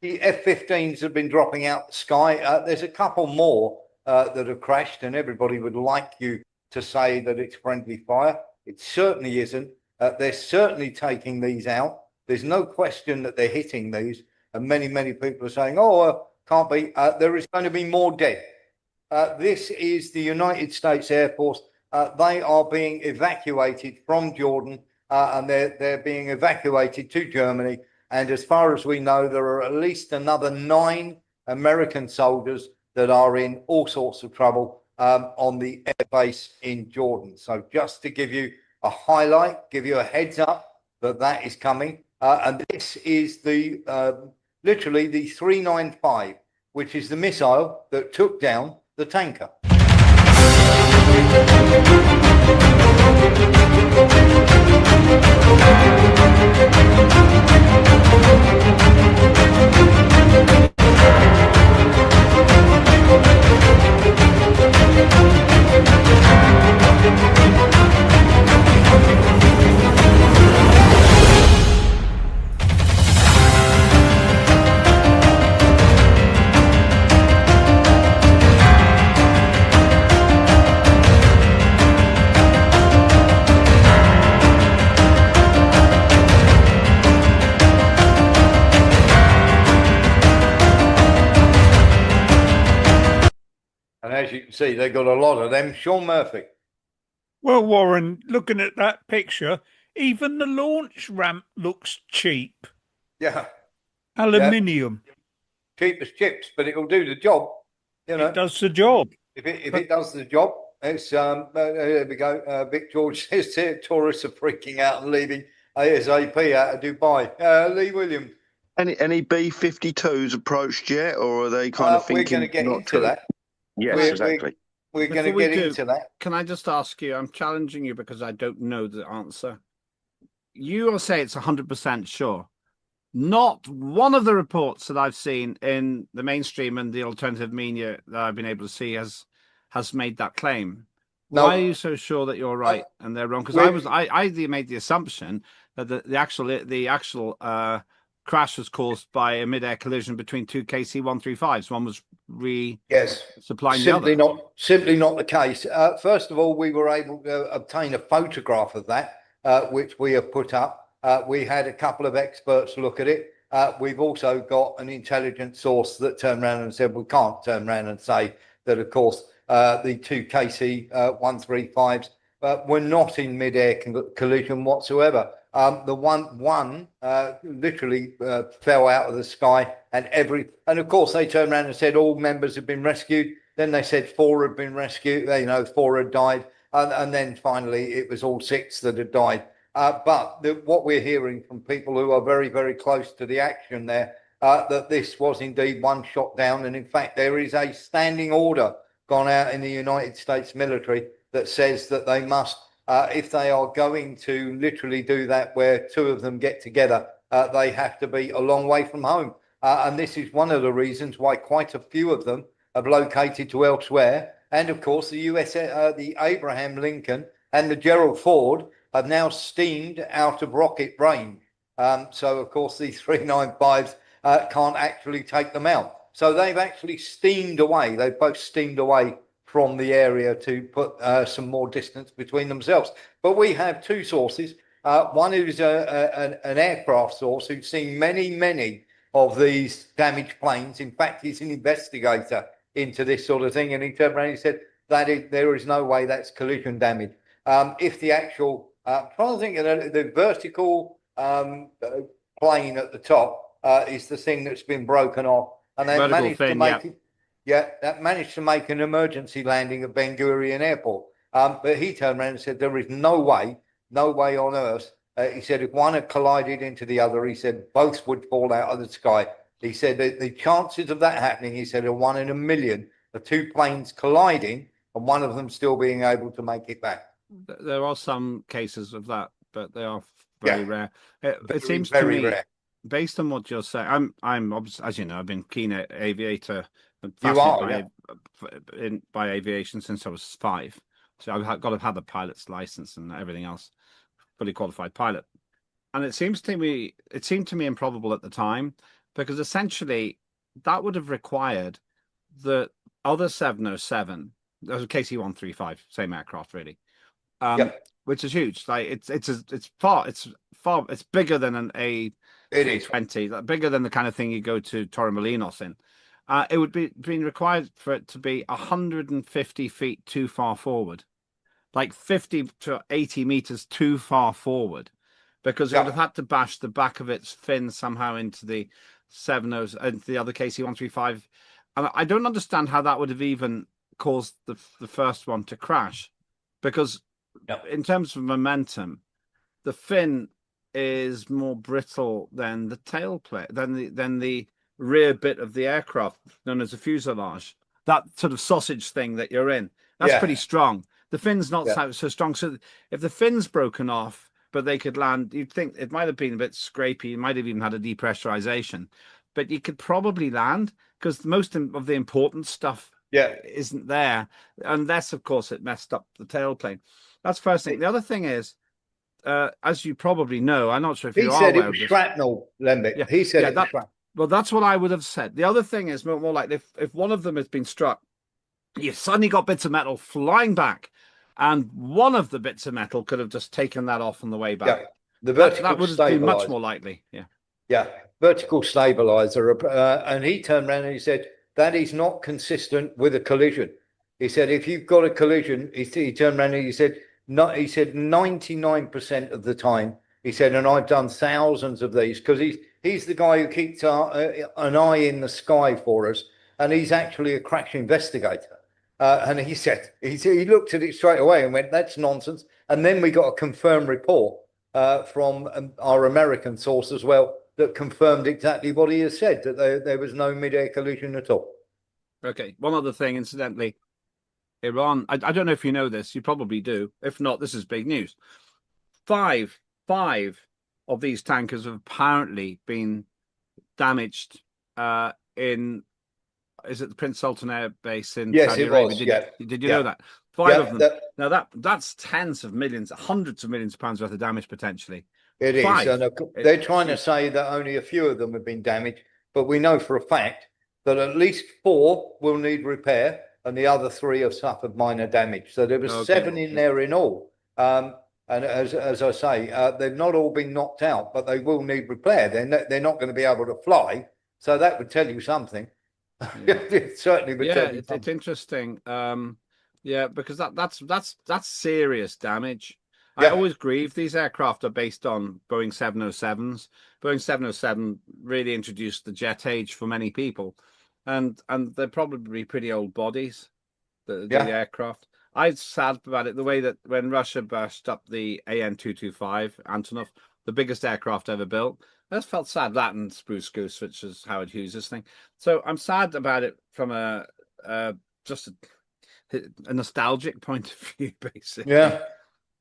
The F-15s have been dropping out the sky. There's a couple more that have crashed, and everybody would like you to say that it's friendly fire. It certainly isn't. They're certainly taking these out. There's no question that they're hitting these, and many people are saying, "Oh, can't be." There is going to be more dead. This is the United States Air Force. They are being evacuated from Jordan, and they're being evacuated to Germany. And as far as we know, there are at least another 9 American soldiers that are in all sorts of trouble on the air base in Jordan. So just to give you a highlight, give you a heads up that that is coming. And this is the literally the 395, which is the missile that took down the tanker. And as you can see, they've got a lot of them. Sean Murphy. Well, Warren, looking at that picture, even the launch ramp looks cheap. Yeah. Aluminium. Yeah. Cheap as chips, but it'll do the job. You know, it does the job. If it does the job, it's there we go. Vic George says here, tourists are freaking out and leaving ASAP out of Dubai. Lee Williams. Any B-52s approached yet, or are they kind of thinking? We're going to get into that. Yes, exactly. We're going to get into that. Can I just ask you? I'm challenging you because I don't know the answer. You will say it's 100% sure. Not one of the reports that I've seen in the mainstream and the alternative media that I've been able to see has made that claim. No. Why are you so sure that you're right and they're wrong? Because I made the assumption that the actual crash was caused by a mid-air collision between two KC-135s. One was supplying the other. Simply not the case. First of all, we were able to obtain a photograph of that, which we have put up. We had a couple of experts look at it. We've also got an intelligence source that turned around and said we can't turn around and say that, of course, the two KC-135s were not in mid-air collision whatsoever. The one literally fell out of the sky, and of course they turned around and said all members had been rescued. Then they said 4 had been rescued. 4 had died, and then finally it was all 6 that had died. But what we're hearing from people who are very, very close to the action there, that this was indeed one shot down. And in fact, there is a standing order gone out in the United States military that says that they must, if they are going to literally do that, where 2 of them get together, they have to be a long way from home. And this is one of the reasons why quite a few of them have located to elsewhere. And of course, the Abraham Lincoln and the Gerald Ford have now steamed out of rocket range. So, of course, these 395s can't actually take them out. So they've actually steamed away. They've both steamed away from the area to put some more distance between themselves. But we have 2 sources. One is an aircraft source who's seen many of these damaged planes. In fact, he's an investigator into this sort of thing. And he turned around and he said, there is no way that's collision damage. If the actual, trying to think of the vertical plane at the top is the thing that's been broken off, and they managed to make it. Yeah, that managed to make an emergency landing at Ben Gurion Airport. But he turned around and said there is no way on earth. He said if one had collided into the other, he said both would fall out of the sky. He said that the chances of that happening, he said, are 1 in a million of two planes colliding and one of them still being able to make it back. There are some cases of that, but they are very rare. It seems very to me, rare. Based on what you're saying, I'm as you know, I've been keen aviator and You are, by aviation since I was 5. So I've got to have the pilot's license and everything else, fully qualified pilot. And it seemed to me improbable at the time, because essentially that would have required the other 707, that was a KC-135, same aircraft really, which is huge. Like it's bigger than an A320, bigger than the kind of thing you go to Torremolinos in. It would be being required for it to be 150 feet too far forward, like 50 to 80 meters too far forward, because it would have had to bash the back of its fin somehow into the 70s and the other KC-135. And I don't understand how that would have even caused the first one to crash, because in terms of momentum, the fin is more brittle than the tailplane, than the rear bit of the aircraft, known as a fuselage. That sort of sausage thing that you're in, that's pretty strong. The fin's not so strong. So if the fin's broken off, but they could land, you'd think it might have been a bit scrapey. It might have even had a depressurization, but you could probably land, because most of the important stuff isn't there, unless, of course, it messed up the tailplane. That's first thing. The other thing is, as you probably know, I'm not sure if you are aware of this. He said it was shrapnel, Lembic. He said it was shrapnel. Well, that's what I would have said. The other thing is more like if one of them has been struck, you've suddenly got bits of metal flying back, and one of the bits of metal could have just taken that off on the way back. Yeah, the vertical that would have been much more likely. Yeah, vertical stabilizer. And he turned around and he said, that is not consistent with a collision. He said, if you've got a collision, he turned around and he said, no, he said 99% of the time, he said, and I've done thousands of these, because he's the guy who keeps an eye in the sky for us, and he's actually a crash investigator. And he said, he looked at it straight away and went, that's nonsense. And then we got a confirmed report from our American source as well that confirmed exactly what he has said, that there was no mid-air collision at all. Okay, one other thing, incidentally, Iran, I don't know if you know this, you probably do. If not, this is big news. Five of these tankers have apparently been damaged in, is it the Prince Sultan Air Base in Saudi Arabia? Did you know that? 5 of them. Now that's tens of millions, hundreds of millions of pounds worth of damage potentially. It is. And they're trying to say that only a few of them have been damaged, but we know for a fact that at least 4 will need repair and the other 3 have suffered minor damage. So there was 7 in there in all. And as I say, they've not all been knocked out, but they will need repair. They're not going to be able to fly. So that would tell you something. It certainly would tell you something. It's interesting. Because that's serious damage. I always grieve. These aircraft are based on Boeing 707s. Boeing 707 really introduced the jet age for many people, and they're probably pretty old bodies. The aircraft. I'm sad about it. The way that when Russia bashed up the AN-225 Antonov, the biggest aircraft ever built, I just felt sad. That and Spruce Goose, which is Howard Hughes' thing. So I'm sad about it from a nostalgic point of view, basically. Yeah.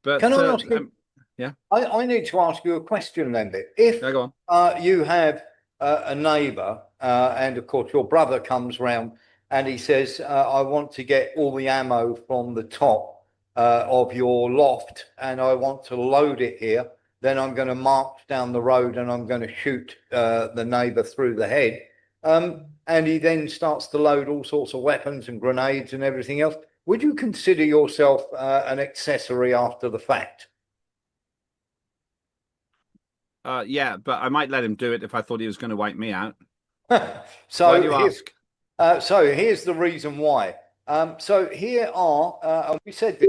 But can I ask you? Yeah. I need to ask you a question then. If go on. You have a neighbour, and of course your brother comes round and he says, I want to get all the ammo from the top of your loft and I want to load it here, then I'm going to march down the road and I'm going to shoot the neighbour through the head. And he then starts to load all sorts of weapons and grenades and everything else. Would you consider yourself an accessory after the fact? Yeah, but I might let him do it if I thought he was going to wipe me out. So why do you ask? So here's the reason why. So here are, and we said this,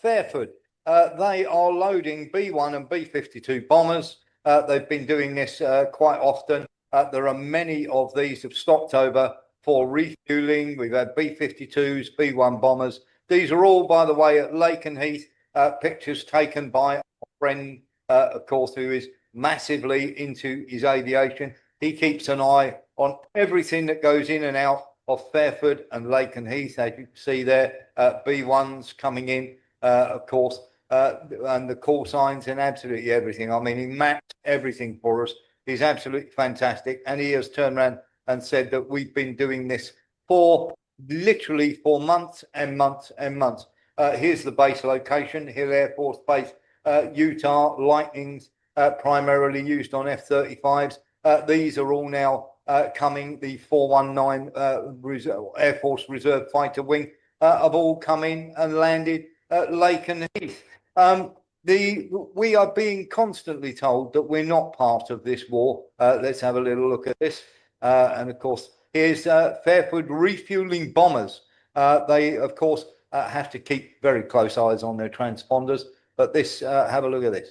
Fairford. They are loading B-1 and B-52 bombers. They've been doing this quite often. There are many of these have stopped over for refueling. We've had B-52s, B-1 bombers. These are all, by the way, at Lakenheath, pictures taken by a friend, of course, who is massively into his aviation. He keeps an eye on everything that goes in and out of Fairford and Lakenheath, as you can see there, B1s coming in, of course, and the call signs and absolutely everything. I mean, he mapped everything for us. He's absolutely fantastic. And he has turned around and said that we've been doing this literally for months and months and months. Here's the base location, Hill Air Force Base, Utah. Lightnings primarily used on F-35s. These are all now coming. The 419 Air Force Reserve Fighter Wing have all come in and landed at Lakenheath. We are being constantly told that we're not part of this war. Let's have a little look at this. And of course, here's Fairford refueling bombers. They, of course, have to keep very close eyes on their transponders. But this, have a look at this.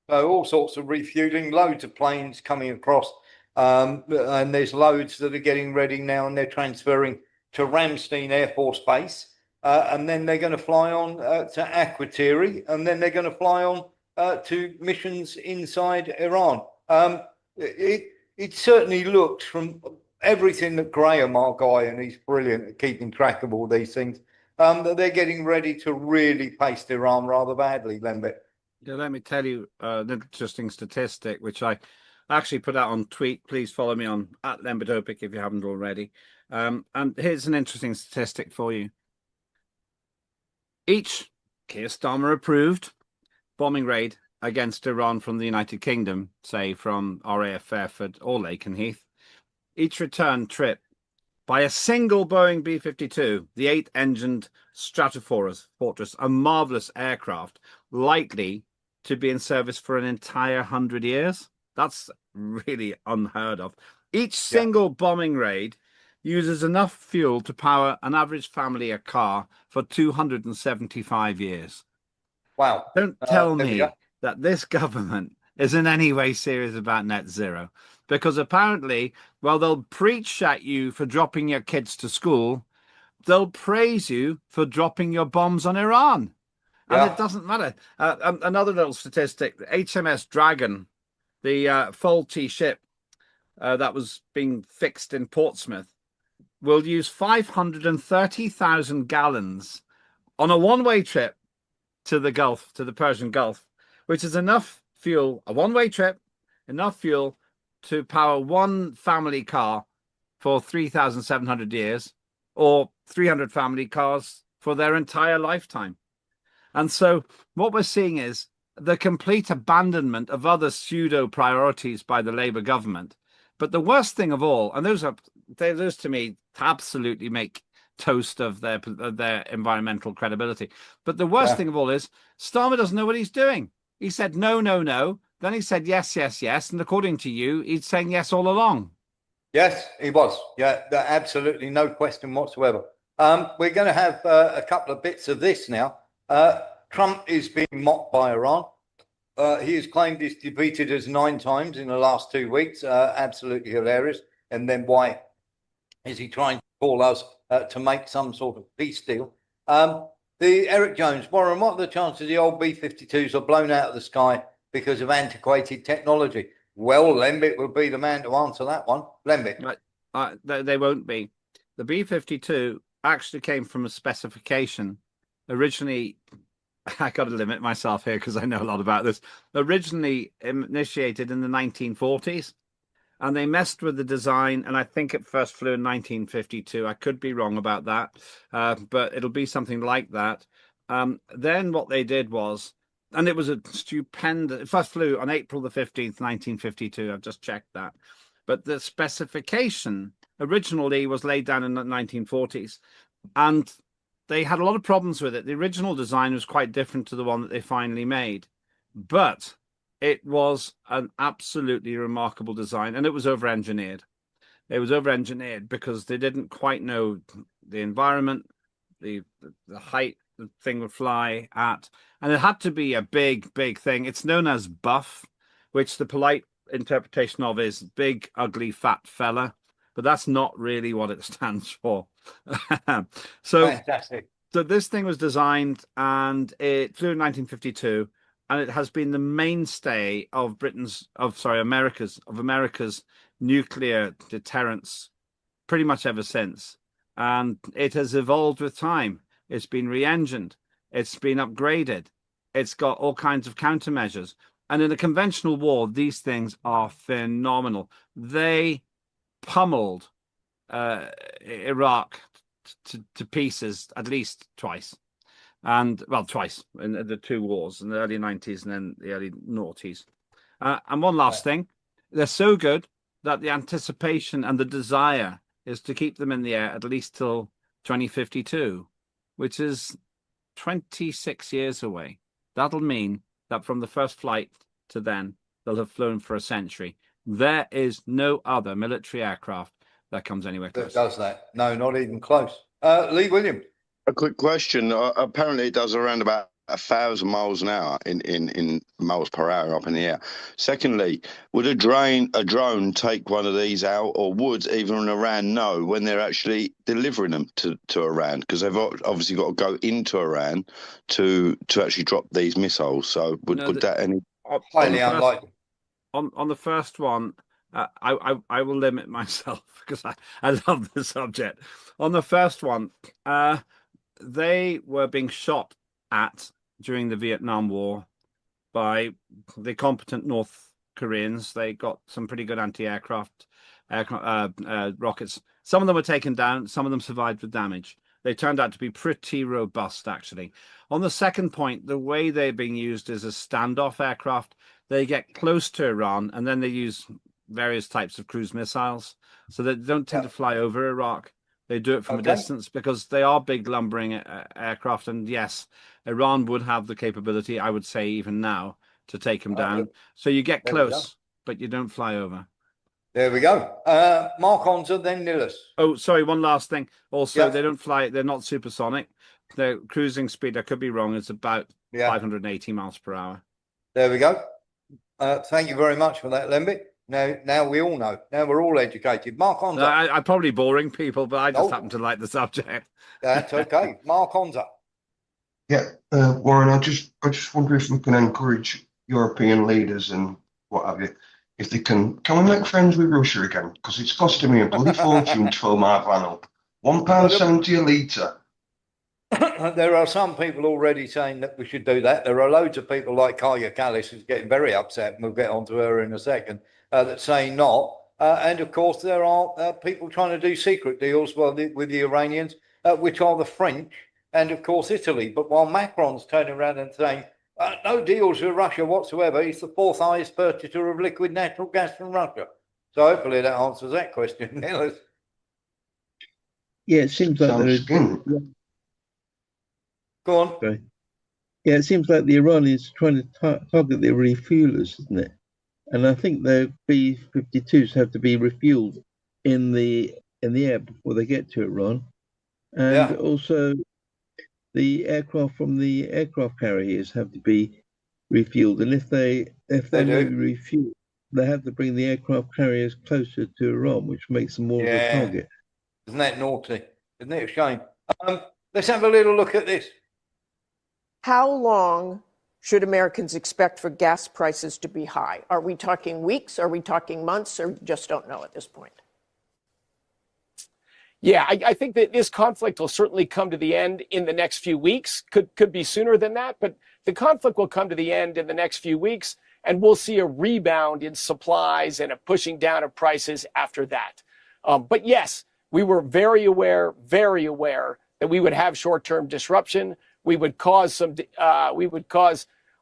So all sorts of refueling, loads of planes coming across, and there's loads that are getting ready now, and they're transferring to Ramstein Air Force Base, and then they're going to fly on to Akrotiri, and then they're going to fly on to missions inside Iran. It certainly looks, from everything that Graham, our guy, and he's brilliant at keeping track of all these things, that they're getting ready to really paste Iran rather badly, Lembit. Yeah, let me tell you an interesting statistic, which I actually put out on tweet. Please follow me on @Lembitopic if you haven't already. And here's an interesting statistic for you. Each Keir Starmer approved bombing raid against Iran from the United Kingdom, say from RAF Fairford or Lakenheath, each return trip by a single Boeing B-52, the 8-engined Stratofortress, a marvelous aircraft, likely to be in service for an entire 100 years. That's really unheard of. Each single bombing raid uses enough fuel to power an average family a car for 275 years. Wow. Don't tell me that this government is in any way serious about net zero, because apparently, well, they'll preach at you for dropping your kids to school. They'll praise you for dropping your bombs on Iran. And it doesn't matter. Another little statistic, HMS Dragon, the faulty ship that was being fixed in Portsmouth, will use 530,000 gallons on a one-way trip to the Gulf, to the Persian Gulf, which is enough fuel, a one-way trip, enough fuel to power one family car for 3,700 years, or 300 family cars for their entire lifetime. And so what we're seeing is the complete abandonment of other pseudo priorities by the Labour government. But the worst thing of all, and those to me absolutely make toast of their environmental credibility. But the worst thing of all is Starmer doesn't know what he's doing. He said no, no, no. Then he said yes, yes, yes. And according to you, he's saying yes all along. Yes, he was. Yeah, absolutely no question whatsoever. We're going to have a couple of bits of this now. Trump is being mocked by Iran. He has claimed he's defeated us 9 times in the last 2 weeks. Absolutely hilarious. And then why is he trying to call us to make some sort of peace deal? The Eric Jones, Warren, what are the chances the old B-52s are blown out of the sky because of antiquated technology? Well, Lembit will be the man to answer that one. Lembit. They won't be. The B-52 actually came from a specification. Originally, I got to limit myself here because I know a lot about this. Originally initiated in the 1940s, and they messed with the design, and I think it first flew in 1952. I could be wrong about that, but it'll be something like that. Then what they did was and it was a stupendous. It first flew on April the 15th, 1952. I've just checked that. But the specification originally was laid down in the 1940s, and they had a lot of problems with it. The original design was quite different to the one that they finally made, but it was an absolutely remarkable design, and it was over-engineered. It was over-engineered because they didn't quite know the environment, the height the thing would fly at, and it had to be a big thing. It's known as buff, which the polite interpretation of is big, ugly, fat fella, but that's not really what it stands for. So, Fantastic. so this thing was designed, and it flew in 1952, and it has been the mainstay of America's nuclear deterrence pretty much ever since. And it has evolved with time. It's been re-engined. It's been upgraded. It's got all kinds of countermeasures. And in a conventional war, these things are phenomenal. They pummeled Iraq to pieces at least twice. And, well, twice in the two wars, in the early 90s and then the early noughties. And one last thing. They're so good that the anticipation and the desire is to keep them in the air at least till 2052, which is 26 years away. That'll mean that from the first flight to then, they'll have flown for a century. There is no other military aircraft that comes anywhere close. That does that. No, not even close. Lee Williams. A quick question. Apparently, it does around about 1,000 miles an hour in miles per hour up in the air. Secondly, would a drone take one of these out, or would even Iran know when they're actually delivering them to Iran? Because they've obviously got to go into Iran to actually drop these missiles. So would that any highly unlikely? On the first one, I will limit myself because I love the subject. On the first one, they were being shot at during the Vietnam War by the competent North Koreans. They got some pretty good anti-aircraft rockets. Some of them were taken down. Some of them survived with damage. They turned out to be pretty robust, actually. On the second point, the way they're being used as a standoff aircraft, they get close to Iran, and then they use various types of cruise missiles. So they don't tend to fly over Iraq. They do it from a distance because they are big lumbering aircraft. And yes, Iran would have the capability, I would say even now, to take them down. So you get close, but you don't fly over. There we go. Mark Onza, then Nillis. Oh, sorry, one last thing. Also, they don't fly, they're not supersonic. Their cruising speed, I could be wrong, it's about 580 miles per hour. There we go. Thank you very much for that, Lembic. Now we all know. Now we're all educated. Mark Onza. I'm probably boring people, but I just happen to like the subject. That's okay. Mark Onza. Yeah, Warren, I just wonder if we can encourage European leaders and what have you, if they can we make friends with Russia again? Because it's costing me a bloody fortune to fill my van up. £1.70 a litre. There are some people already saying that we should do that. There are loads of people like Kaya Kallis who's getting very upset, and we'll get onto her in a second, that say not. And of course, there are people trying to do secret deals with the Iranians, which are the French and of course Italy. But while Macron's turning around and saying no deals with Russia whatsoever, he's the fourth highest purchaser of liquid natural gas from Russia. So hopefully that answers that question. Yeah, it seems like there is. Go on. Sorry. Yeah, it seems like the Iranians are trying to target the refuelers, isn't it? And I think the B-52s have to be refueled in the air before they get to Iran, and also the aircraft from the aircraft carriers have to be refueled. And if they're refueled, they have to bring the aircraft carriers closer to Iran, which makes them more of a target. Isn't that naughty? Isn't it a shame? Let's have a little look at this. How long should Americans expect for gas prices to be high? Are we talking weeks? Are we talking months? Or just don't know at this point? Yeah, I think that this conflict will certainly come to the end in the next few weeks. Could be sooner than that, but the conflict will come to the end in the next few weeks, and we'll see a rebound in supplies and a pushing down of prices after that. But yes, we were very aware that we would have short-term disruption. We would cause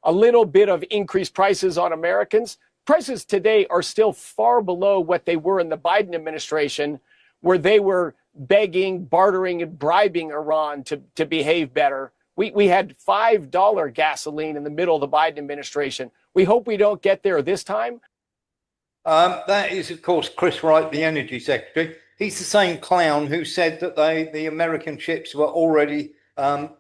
a little bit of increased prices on Americans. Prices today are still far below what they were in the Biden administration, where they were begging, bartering, and bribing Iran to behave better. We had $5 gasoline in the middle of the Biden administration. We hope we don't get there this time. That is, of course, Chris Wright, the Energy Secretary. He's the same clown who said that the American ships were already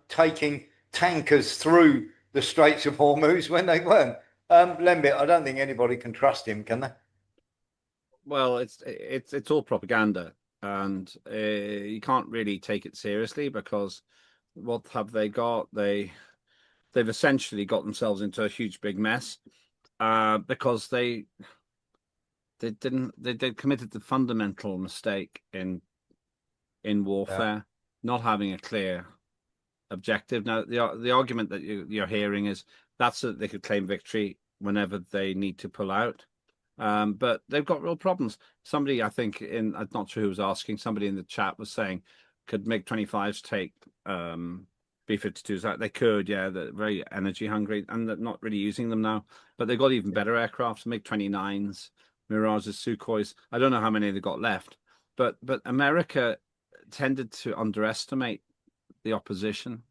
taking tankers through the Straits of Hormuz when they weren't. Lembit, I don't think anybody can trust him, can they? Well, it's all propaganda, and you can't really take it seriously, because what have they got? They've essentially got themselves into a huge big mess, because they committed the fundamental mistake in warfare, not having a clear objective. Now, the argument that you're hearing is that's that they could claim victory whenever they need to pull out. But they've got real problems. Somebody, I think, I'm not sure who was asking, somebody in the chat was saying, could MiG-25s take B-52s out? They could, yeah. They're very energy hungry, and they're not really using them now. But they've got even better aircraft, MiG-29s, Mirages, Sukhois. I don't know how many they've got left. But America tended to underestimate the opposition,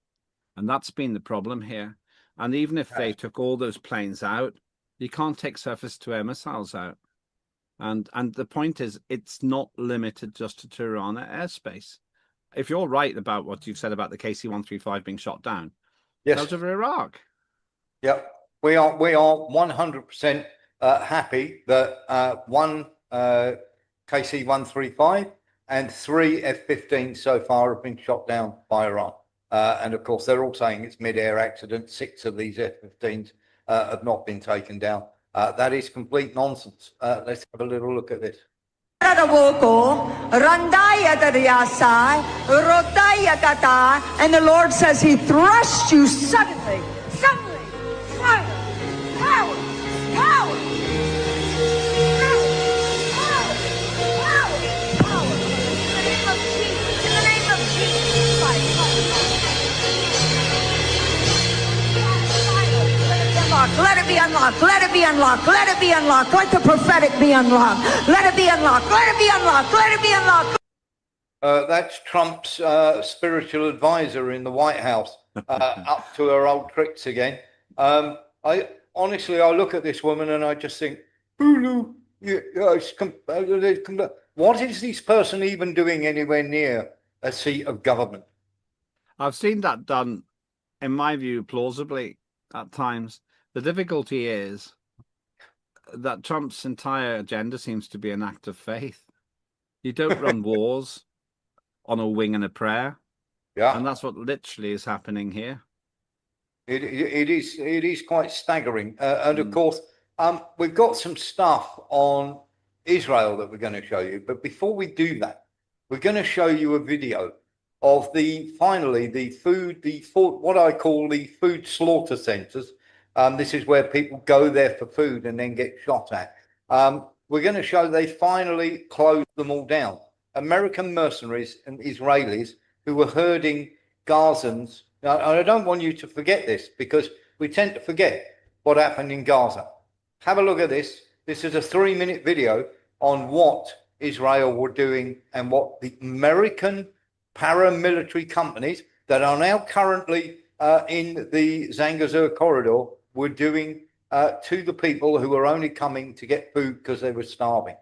and that's been the problem here. And even if they took all those planes out, you can't take surface-to-air missiles out. And the point is, it's not limited just to Tirana airspace. If you're right about what you've said about the KC-135 being shot down, yes, out over Iraq. Yep, we are 100% happy that one KC-135 and 3 F-15s so far have been shot down by Iran. And of course, they're all saying it's mid-air accident. 6 of these F-15s have not been taken down. That is complete nonsense. Let's have a little look at this. And the Lord says he thrust you suddenly, power. Let it be unlocked. Let it be unlocked. Let it be unlocked. Let the prophetic be unlocked. Let it be unlocked. Let it be unlocked. Let it be unlocked. That's Trump's spiritual advisor in the White House, up to her old tricks again. I honestly look at this woman and I just think, what is this person even doing anywhere near a seat of government? I've seen that done, in my view, plausibly at times. The difficulty is that Trump's entire agenda seems to be an act of faith. You don't run wars on a wing and a prayer. Yeah. And that's what literally is happening here. It is quite staggering. And of course, we've got some stuff on Israel that we're going to show you. But before we do that, we're going to show you a video of what I call the food slaughter centers. This is where people go there for food and then get shot at. We're going to show they finally closed them all down. American mercenaries and Israelis who were herding Gazans. Now, I don't want you to forget this, because we tend to forget what happened in Gaza. Have a look at this. This is a 3-minute video on what Israel were doing and what the American paramilitary companies that are now currently in the Zangezur corridor were doing to the people who were only coming to get food because they were starving.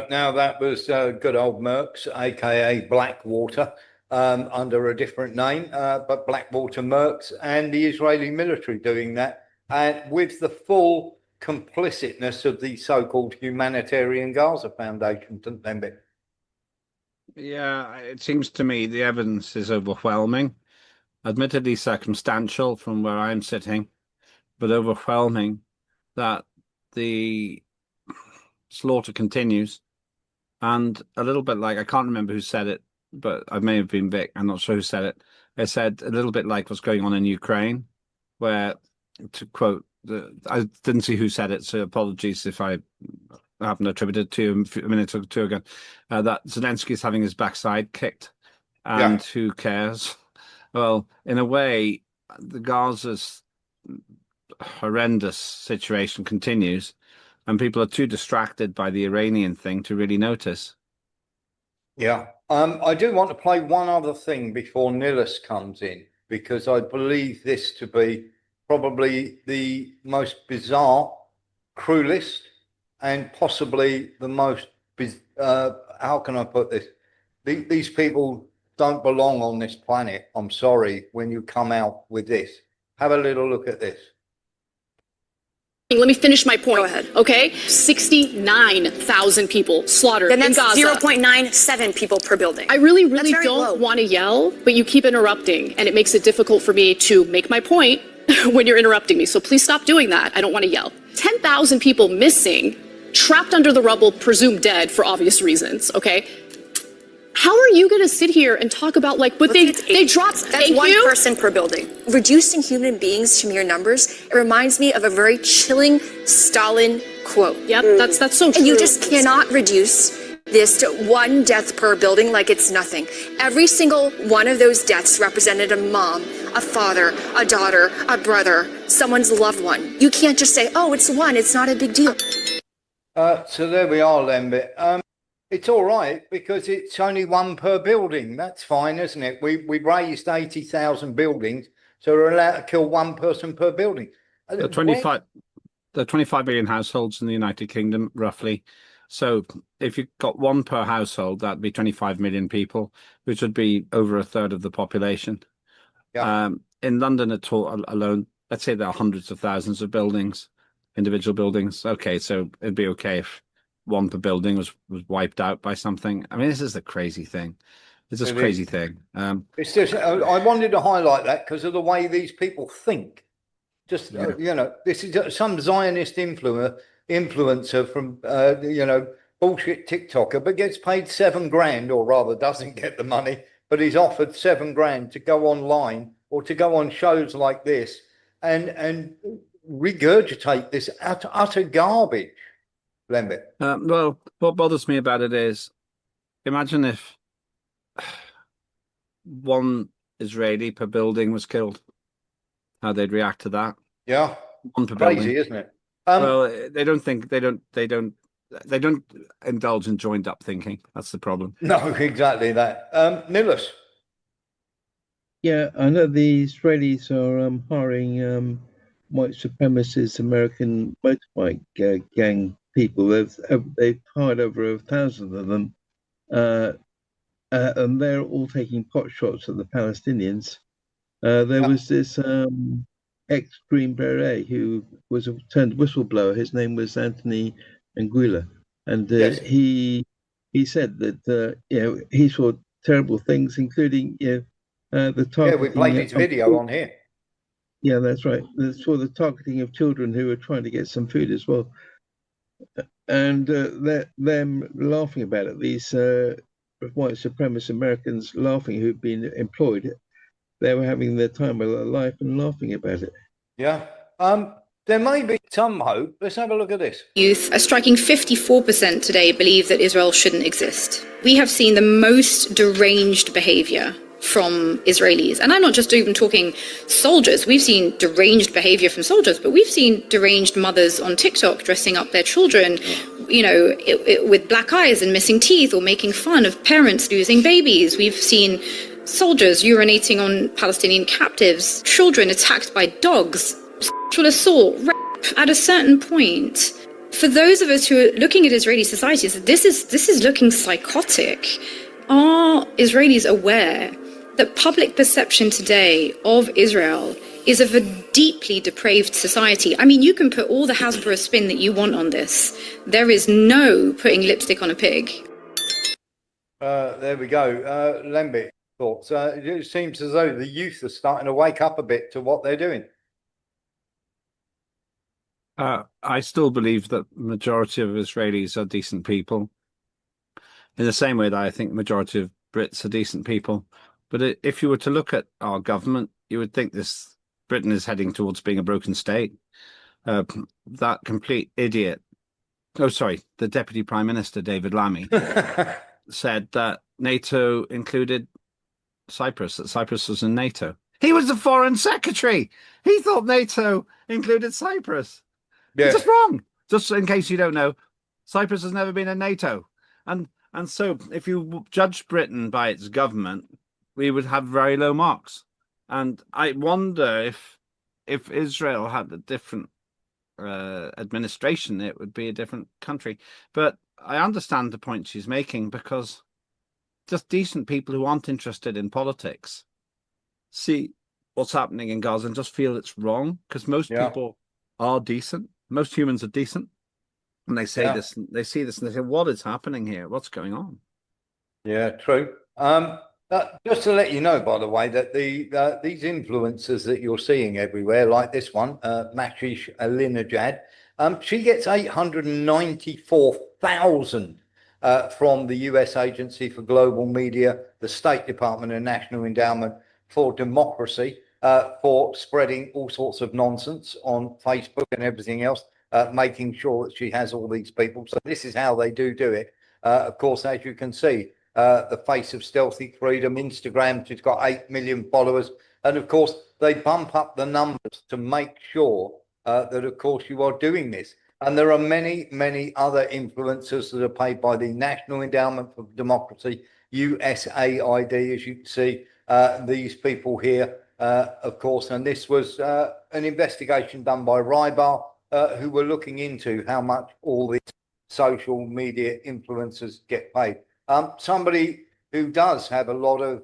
Now that was good old Mercs, aka Blackwater, under a different name, but Blackwater Mercs and the Israeli military doing that, and with the full complicitness of the so-called Humanitarian Gaza Foundation, didn't they? Yeah, it seems to me the evidence is overwhelming, admittedly circumstantial from where I'm sitting, but overwhelming that the slaughter continues. And a little bit like, I can't remember who said it, but I may have been Vic, I'm not sure who said it. It said a little bit like what's going on in Ukraine, where, to quote, I didn't see who said it, so apologies if I haven't attributed to you a minute or two ago, that Zelensky is having his backside kicked, and who cares? Well, in a way, the Gaza's horrendous situation continues, and people are too distracted by the Iranian thing to really notice. Yeah. I do want to play one other thing before Nillis comes in, because I believe this to be probably the most bizarre, cruelest, and possibly the most, how can I put this? These people don't belong on this planet. I'm sorry when you come out with this. Have a little look at this. Let me finish my point. Go ahead. Okay? 69,000 people slaughtered Then in that's Gaza. 0.97 people per building. I really don't want to yell, but you keep interrupting, and it makes it difficult for me to make my point when you're interrupting me. So please stop doing that. I don't want to yell. 10,000 people missing, trapped under the rubble, presumed dead for obvious reasons, okay? How are you going to sit here and talk about, like, but they dropped, That's one person per building. Reducing human beings to mere numbers, it reminds me of a very chilling Stalin quote. Yep, that's so true. And you just cannot reduce this to one death per building like it's nothing. Every single one of those deaths represented a mom, a father, a daughter, a brother, someone's loved one. You can't just say, oh, it's one, it's not a big deal. So there we are, Lembit. It's all right because it's only one per building. That's fine, isn't it? We raised 80,000 buildings, so we're allowed to kill one person per building. There are 25 million households in the United Kingdom, roughly. So if you got one per household, that'd be 25 million people, which would be over a third of the population. Yeah. In London alone, let's say there are hundreds of thousands of buildings, individual buildings. Okay, so it'd be okay if one per building was wiped out by something. I mean, this is the crazy thing. It's just crazy thing. It's just, I wanted to highlight that because of the way these people think. Just, you know, this is some Zionist influencer from, you know, bullshit TikToker, but gets paid $7,000, or rather doesn't get the money, but he's offered $7,000 to go online or to go on shows like this and regurgitate this utter garbage. Lembit. Well, what bothers me about it is, imagine if one Israeli per building was killed, how they'd react to that. Yeah, one per crazy, building. Isn't it? Well, they don't indulge in joined up thinking. That's the problem. No, exactly that. Nillis. Yeah, I know the Israelis are hiring white supremacist American motorbike gang people. They've hired over 1,000 of them, and they're all taking pot shots at the Palestinians. There was this ex-Green Beret who was a turned whistleblower. His name was Anthony Anguilla, and he said that you know, he saw terrible things, including the targeting. Yeah, we played his video on here. Yeah, that's right. For the targeting of children who were trying to get some food as well. And them laughing about it, these white supremacist Americans laughing who've been employed, they were having their time of their life and laughing about it. Yeah. There may be some hope. Let's have a look at this. Youth, a striking 54% today believe that Israel shouldn't exist. We have seen the most deranged behavior from Israelis. And I'm not just even talking soldiers. We've seen deranged behavior from soldiers, but we've seen deranged mothers on TikTok dressing up their children, you know, with black eyes and missing teeth, or making fun of parents losing babies. We've seen soldiers urinating on Palestinian captives, children attacked by dogs, sexual assault, rape. At a certain point, for those of us who are looking at Israeli society, this is looking psychotic. Are Israelis aware that public perception today of Israel is of a deeply depraved society? I mean, you can put all the Hasbro spin that you want on this. There is no putting lipstick on a pig. There we go. Lembit, thoughts? It seems as though the youth are starting to wake up a bit to what they're doing. I still believe that the majority of Israelis are decent people, in the same way that I think the majority of Brits are decent people. But if you were to look at our government, you would think Britain is heading towards being a broken state. That complete idiot, the Deputy Prime Minister, David Lammy, said that NATO included Cyprus, that Cyprus was in NATO. He was the Foreign Secretary. He thought NATO included Cyprus. Yeah. It's just wrong. Just in case you don't know, Cyprus has never been in NATO. And so if you judge Britain by its government, we would have very low marks. And I wonder if Israel had a different administration, it would be a different country. But I understand the point she's making, because just decent people who aren't interested in politics see what's happening in Gaza and just feel it's wrong, because most people are decent. Most humans are decent. And they say this, they see this and they say, what is happening here? What's going on? Yeah, true. Just to let you know, by the way, that these influencers that you're seeing everywhere, like this one, Mashish Alinejad, she gets 894,000 from the US Agency for Global Media, the State Department and National Endowment for Democracy, for spreading all sorts of nonsense on Facebook and everything else, making sure that she has all these people. So this is how they do it. Of course, as you can see, the face of stealthy freedom, Instagram, she's got 8 million followers. And of course, they bump up the numbers to make sure that, of course, you are doing this. And there are many, many other influencers that are paid by the National Endowment for Democracy, USAID, as you can see, these people here, of course. And this was an investigation done by Rybar, who were looking into how much all these social media influencers get paid. Somebody who does have a lot of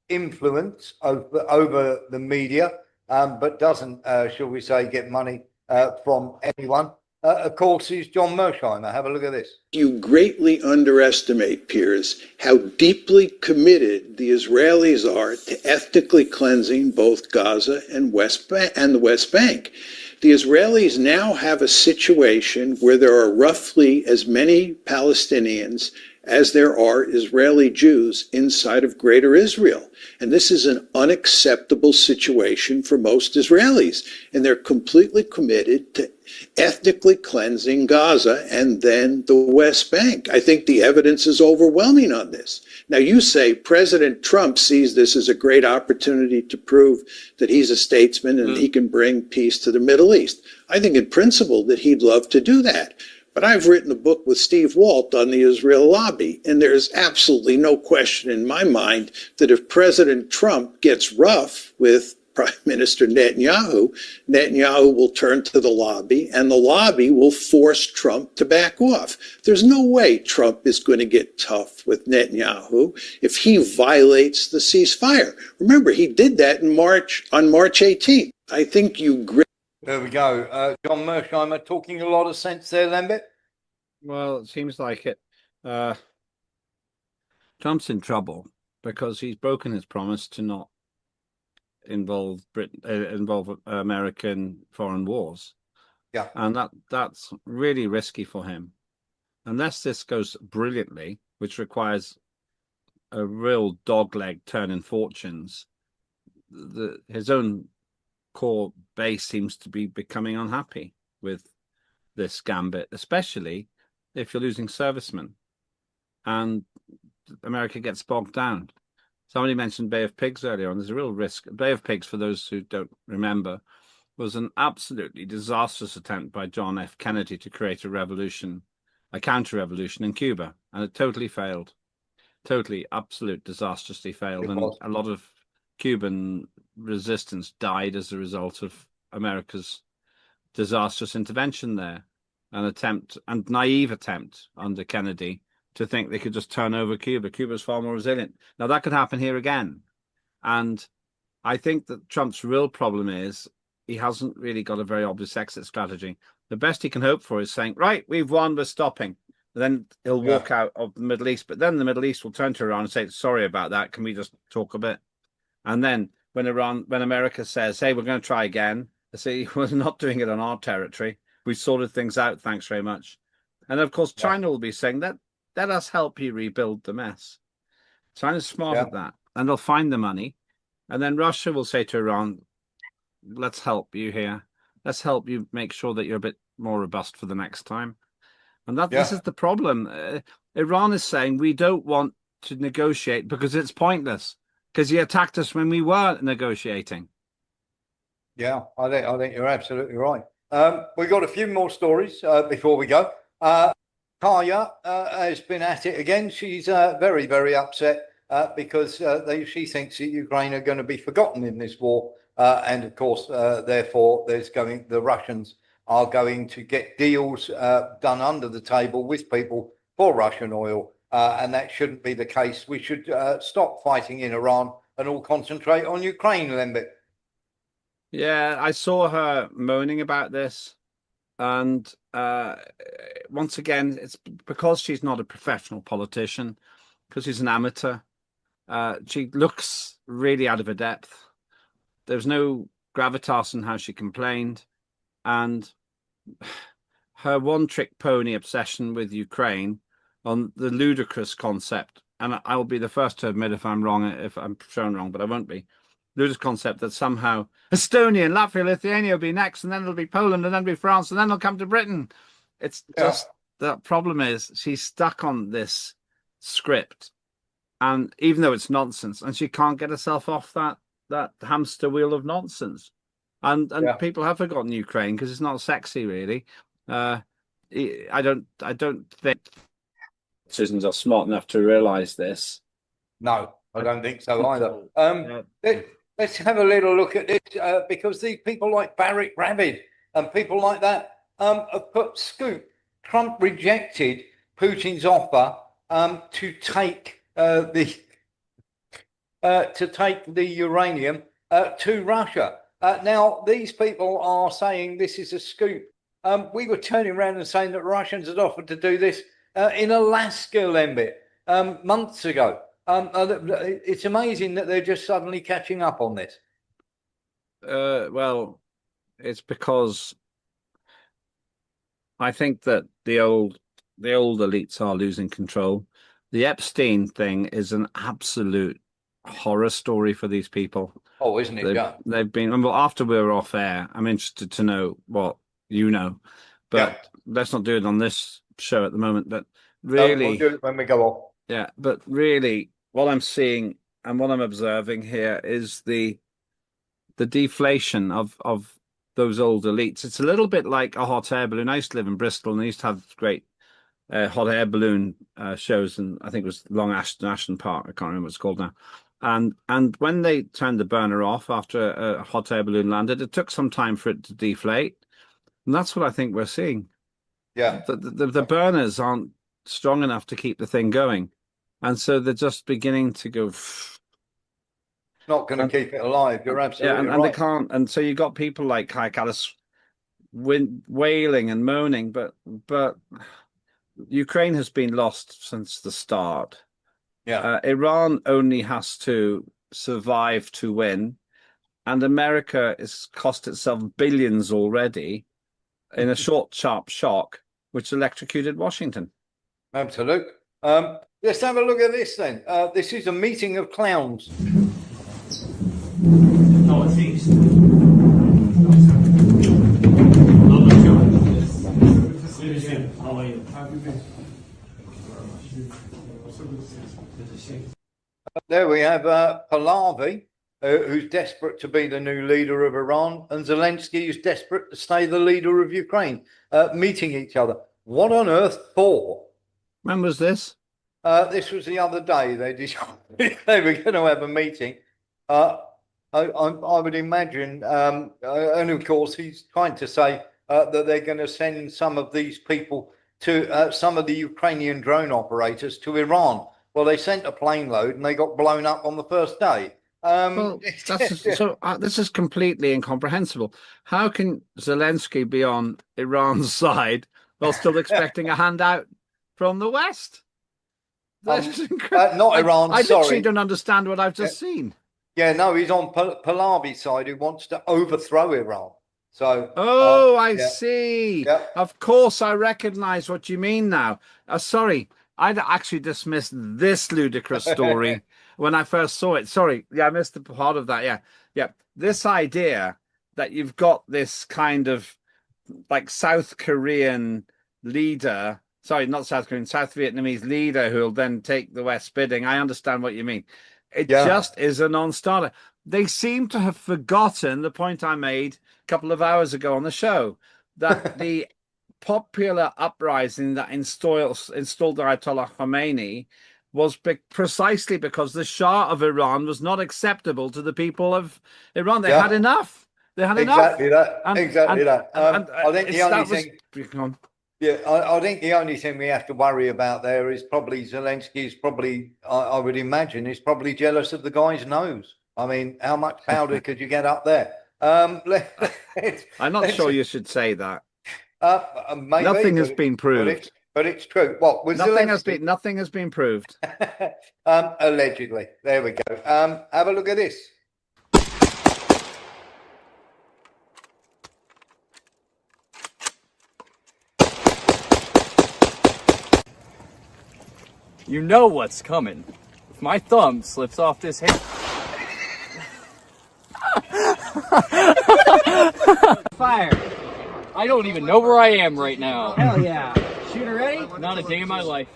influence over the media, but doesn't, shall we say, get money from anyone, of course, is John Mersheimer. Have a look at this. You greatly underestimate, Piers, how deeply committed the Israelis are to ethnically cleansing both Gaza and the West Bank. The Israelis now have a situation where there are roughly as many Palestinians as there are Israeli Jews inside of Greater Israel. And this is an unacceptable situation for most Israelis. And they're completely committed to ethnically cleansing Gaza and then the West Bank. I think the evidence is overwhelming on this. Now, you say President Trump sees this as a great opportunity to prove that he's a statesman and he can bring peace to the Middle East. I think in principle that he'd love to do that. But I've written a book with Steve Walt on the Israel lobby, and there's absolutely no question in my mind that if President Trump gets rough with Prime Minister Netanyahu, Netanyahu will turn to the lobby, and the lobby will force Trump to back off. There's no way Trump is going to get tough with Netanyahu if he violates the ceasefire. Remember, he did that on March 18th. I think you... There we go. John Mersheimer talking a lot of sense there, Lambert. Well, it seems like it. Trump's in trouble because he's broken his promise to not involve American foreign wars. Yeah. And that's really risky for him. Unless this goes brilliantly, which requires a real dogleg turn in fortunes, his own core base seems to be becoming unhappy with this gambit, especially if you're losing servicemen and America gets bogged down. Somebody mentioned Bay of Pigs earlier on. There's a real risk. Bay of Pigs, for those who don't remember, was an absolutely disastrous attempt by John F. Kennedy to create a counter-revolution in Cuba, and it totally failed. Totally, absolute, disastrously failed. And a lot of Cuban resistance died as a result of America's disastrous intervention there. and naive attempt under Kennedy to think they could just turn over Cuba. Cuba's far more resilient. Now that could happen here again. And I think that Trump's real problem is he hasn't really got a very obvious exit strategy. The best he can hope for is saying, right, we've won, we're stopping. Then he'll walk out of the Middle East. But then the Middle East will turn to Iran and say, sorry about that. Can we just talk a bit? And then when America says, hey, we're going to try again, they say, we're not doing it on our territory. We sorted things out. Thanks very much. And of course, China will be saying that, let us help you rebuild the mess. China's smart at that. And they'll find the money. And then Russia will say to Iran, let's help you here. Let's help you make sure that you're a bit more robust for the next time. And this is the problem. Iran is saying we don't want to negotiate because it's pointless, because he attacked us when we weren't negotiating. Yeah, I think you're absolutely right. We've got a few more stories before we go. Kaya has been at it again. She's very, very upset because she thinks that Ukraine are going to be forgotten in this war. And of course, therefore, the Russians are going to get deals done under the table with people for Russian oil. And that shouldn't be the case. We should stop fighting in Iran and all concentrate on Ukraine, Lembit. Yeah, I saw her moaning about this. And once again, it's because she's not a professional politician, because she's an amateur. She looks really out of her depth. There's no gravitas in how she complained. And her one-trick pony obsession with Ukraine on the ludicrous concept, and I will be the first to admit if I'm wrong, if I'm shown wrong, but I won't be. Ludicrous concept that somehow Estonia and Latvia, Lithuania will be next, and then it'll be Poland, and then it'll be France, and then it'll come to Britain. It's just the problem is she's stuck on this script, and even though it's nonsense, and she can't get herself off that hamster wheel of nonsense. And people have forgotten Ukraine because it's not sexy, really. I don't think citizens are smart enough to realise this. No, I don't think so either. Let's have a little look at this because these people like Barrett Rabbit and people like that have put scoop. Trump rejected Putin's offer to take the uranium to Russia. Now, these people are saying this is a scoop. We were turning around and saying that Russians had offered to do this in Alaska, Lembit, months ago. It's amazing that they're just suddenly catching up on this. Well, it's because I think that the old elites are losing control. The Epstein thing is an absolute horror story for these people. Oh, isn't it? They've been, well, after we were off air, I'm interested to know what you know, but let's not do it on this show at the moment. But really, we'll do it when we go off. Yeah, but really, what I'm seeing and what I'm observing here is the deflation of those old elites. It's a little bit like a hot air balloon. I used to live in Bristol, and I used to have great hot air balloon shows, and I think it was Long Ashton Park. I can't remember what it's called now. And when they turned the burner off after a hot air balloon landed, it took some time for it to deflate, and that's what I think we're seeing. Yeah, the burners aren't strong enough to keep the thing going, and so they're just beginning to go. Not going to keep it alive. You're absolutely right. And they can't. And so you got people like Alice wailing and moaning, but Ukraine has been lost since the start. Yeah, Iran only has to survive to win, and America has cost itself billions already in a short, sharp shock, which electrocuted Washington. Absolutely. Let's have a look at this then. This is a meeting of clowns. Northeast. How are you? There we have Pahlavi, who's desperate to be the new leader of Iran, and Zelensky, who's desperate to stay the leader of Ukraine, meeting each other. What on earth for? When was this? This was the other day. They decided they were going to have a meeting. I would imagine, and of course, he's trying to say that they're going to send some of these people to some of the Ukrainian drone operators to Iran. Well, they sent a plane load and they got blown up on the first day. Well, this is completely incomprehensible. How can Zelensky be on Iran's side while still expecting a handout from the West? That's not Iran, I sorry. literally don't understand what I've just seen. Yeah, no, he's on Pahlavi's side who wants to overthrow Iran. So, oh, I yeah. see. Yeah. Of course, I recognize what you mean now. Sorry, I'd actually dismissed this ludicrous story when I first saw it. Sorry, yeah, I missed the part of that. Yeah. This idea that you've got this kind of like South Korean leader, sorry, not South Korean, South Vietnamese leader who will then take the West bidding. I understand what you mean. It just is a non-starter. They seem to have forgotten the point I made a couple of hours ago on the show, that the popular uprising that installed Ayatollah Khomeini was precisely because the Shah of Iran was not acceptable to the people of Iran. They had enough. They had exactly enough. That. I think the only thing. Yeah, I think the only thing we have to worry about there is probably Zelensky is probably, I would imagine, is probably jealous of the guy's nose. I mean, how much powder could you get up there? I'm not sure you should say that. Maybe, nothing has been proved. But it's true. What was nothing has been proved. Allegedly. There we go. Have a look at this. You know what's coming. If my thumb slips off this hand. Fire. I don't even know where I am right now. Hell yeah. Shooter ready? Not a day in my life.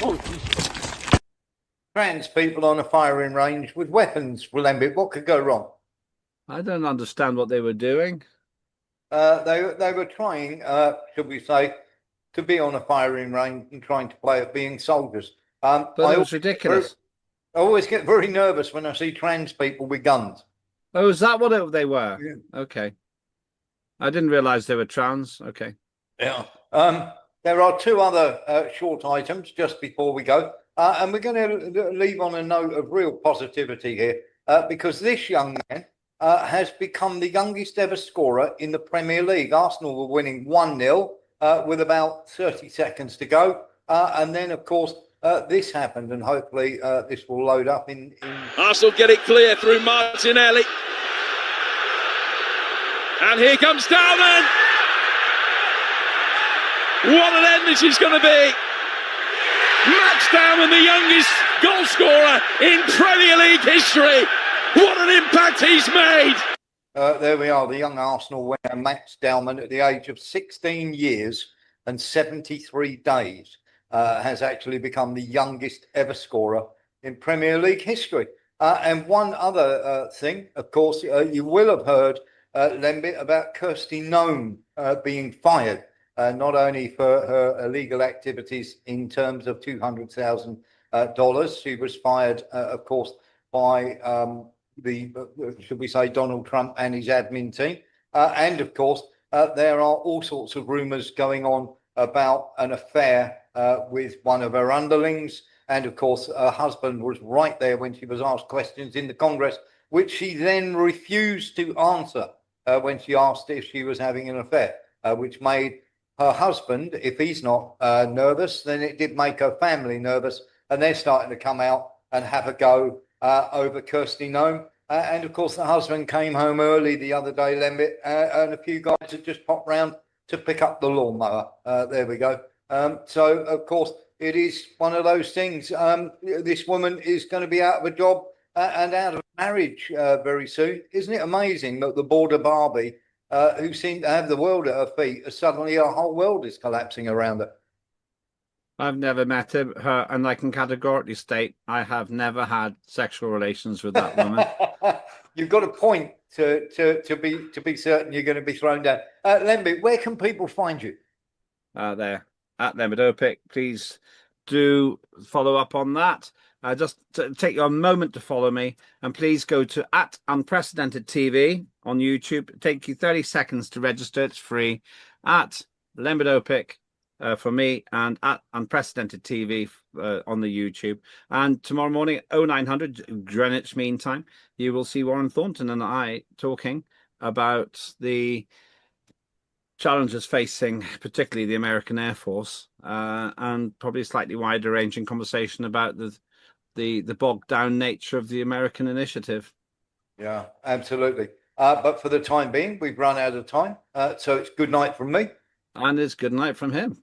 Oh, Trans people on a firing range with weapons, Lembit. What could go wrong? I don't understand what they were doing. They were trying, should we say, to be on a firing range and trying to play at being soldiers. But it was ridiculous. I always get very nervous when I see trans people with guns. Oh, is that what they were? Yeah. Okay. I didn't realize they were trans. Okay. Yeah. There are two other short items just before we go. And we're going to leave on a note of real positivity here because this young man has become the youngest ever scorer in the Premier League. Arsenal were winning 1-0 with about 30 seconds to go. And then, of course, this happened, and hopefully this will load up in... Arsenal get it clear through Martinelli. And here comes Dalman. What an end this is going to be. Max Dalman, the youngest goal scorer in Premier League history. What an impact he's made. There we are, the young Arsenal winner, Max Dalman, at the age of 16 years and 73 days, has actually become the youngest ever scorer in Premier League history. And one other thing, of course, you will have heard, Lembit, about Kirsty Noem being fired, not only for her illegal activities in terms of $200,000. She was fired, of course, by should we say, Donald Trump and his admin team. And of course, there are all sorts of rumors going on about an affair with one of her underlings. And of course, her husband was right there when she was asked questions in the Congress, which she then refused to answer when she asked if she was having an affair, which made her husband, if he's not nervous, then it did make her family nervous. And they're starting to come out and have a go over Kirsty Noem. And of course, the husband came home early the other day, Lembit, and a few guys had just popped round to pick up the lawnmower. There we go. So, of course, it is one of those things. This woman is going to be out of a job and out of marriage very soon. Isn't it amazing that the border Barbie, who seemed to have the world at her feet, suddenly her whole world is collapsing around her? I've never met her, and I can categorically state I have never had sexual relations with that woman. You've got a point to be certain you're going to be thrown down. Lembit, where can people find you? There at Lembit Opic. Please do follow up on that, just to take a moment to follow me, and please go to @unprecedented.tv on YouTube. It'll take you 30 seconds to register. It's free. @LembedOpic for me, and @unprecedented.tv on the YouTube. And tomorrow morning, 0900 Greenwich Mean Time, you will see Warren Thornton and I talking about the challenges facing particularly the American Air Force, and probably a slightly wider ranging conversation about the bogged down nature of the American initiative. Yeah, absolutely. But for the time being, we've run out of time. So it's good night from me. And it's good night from him.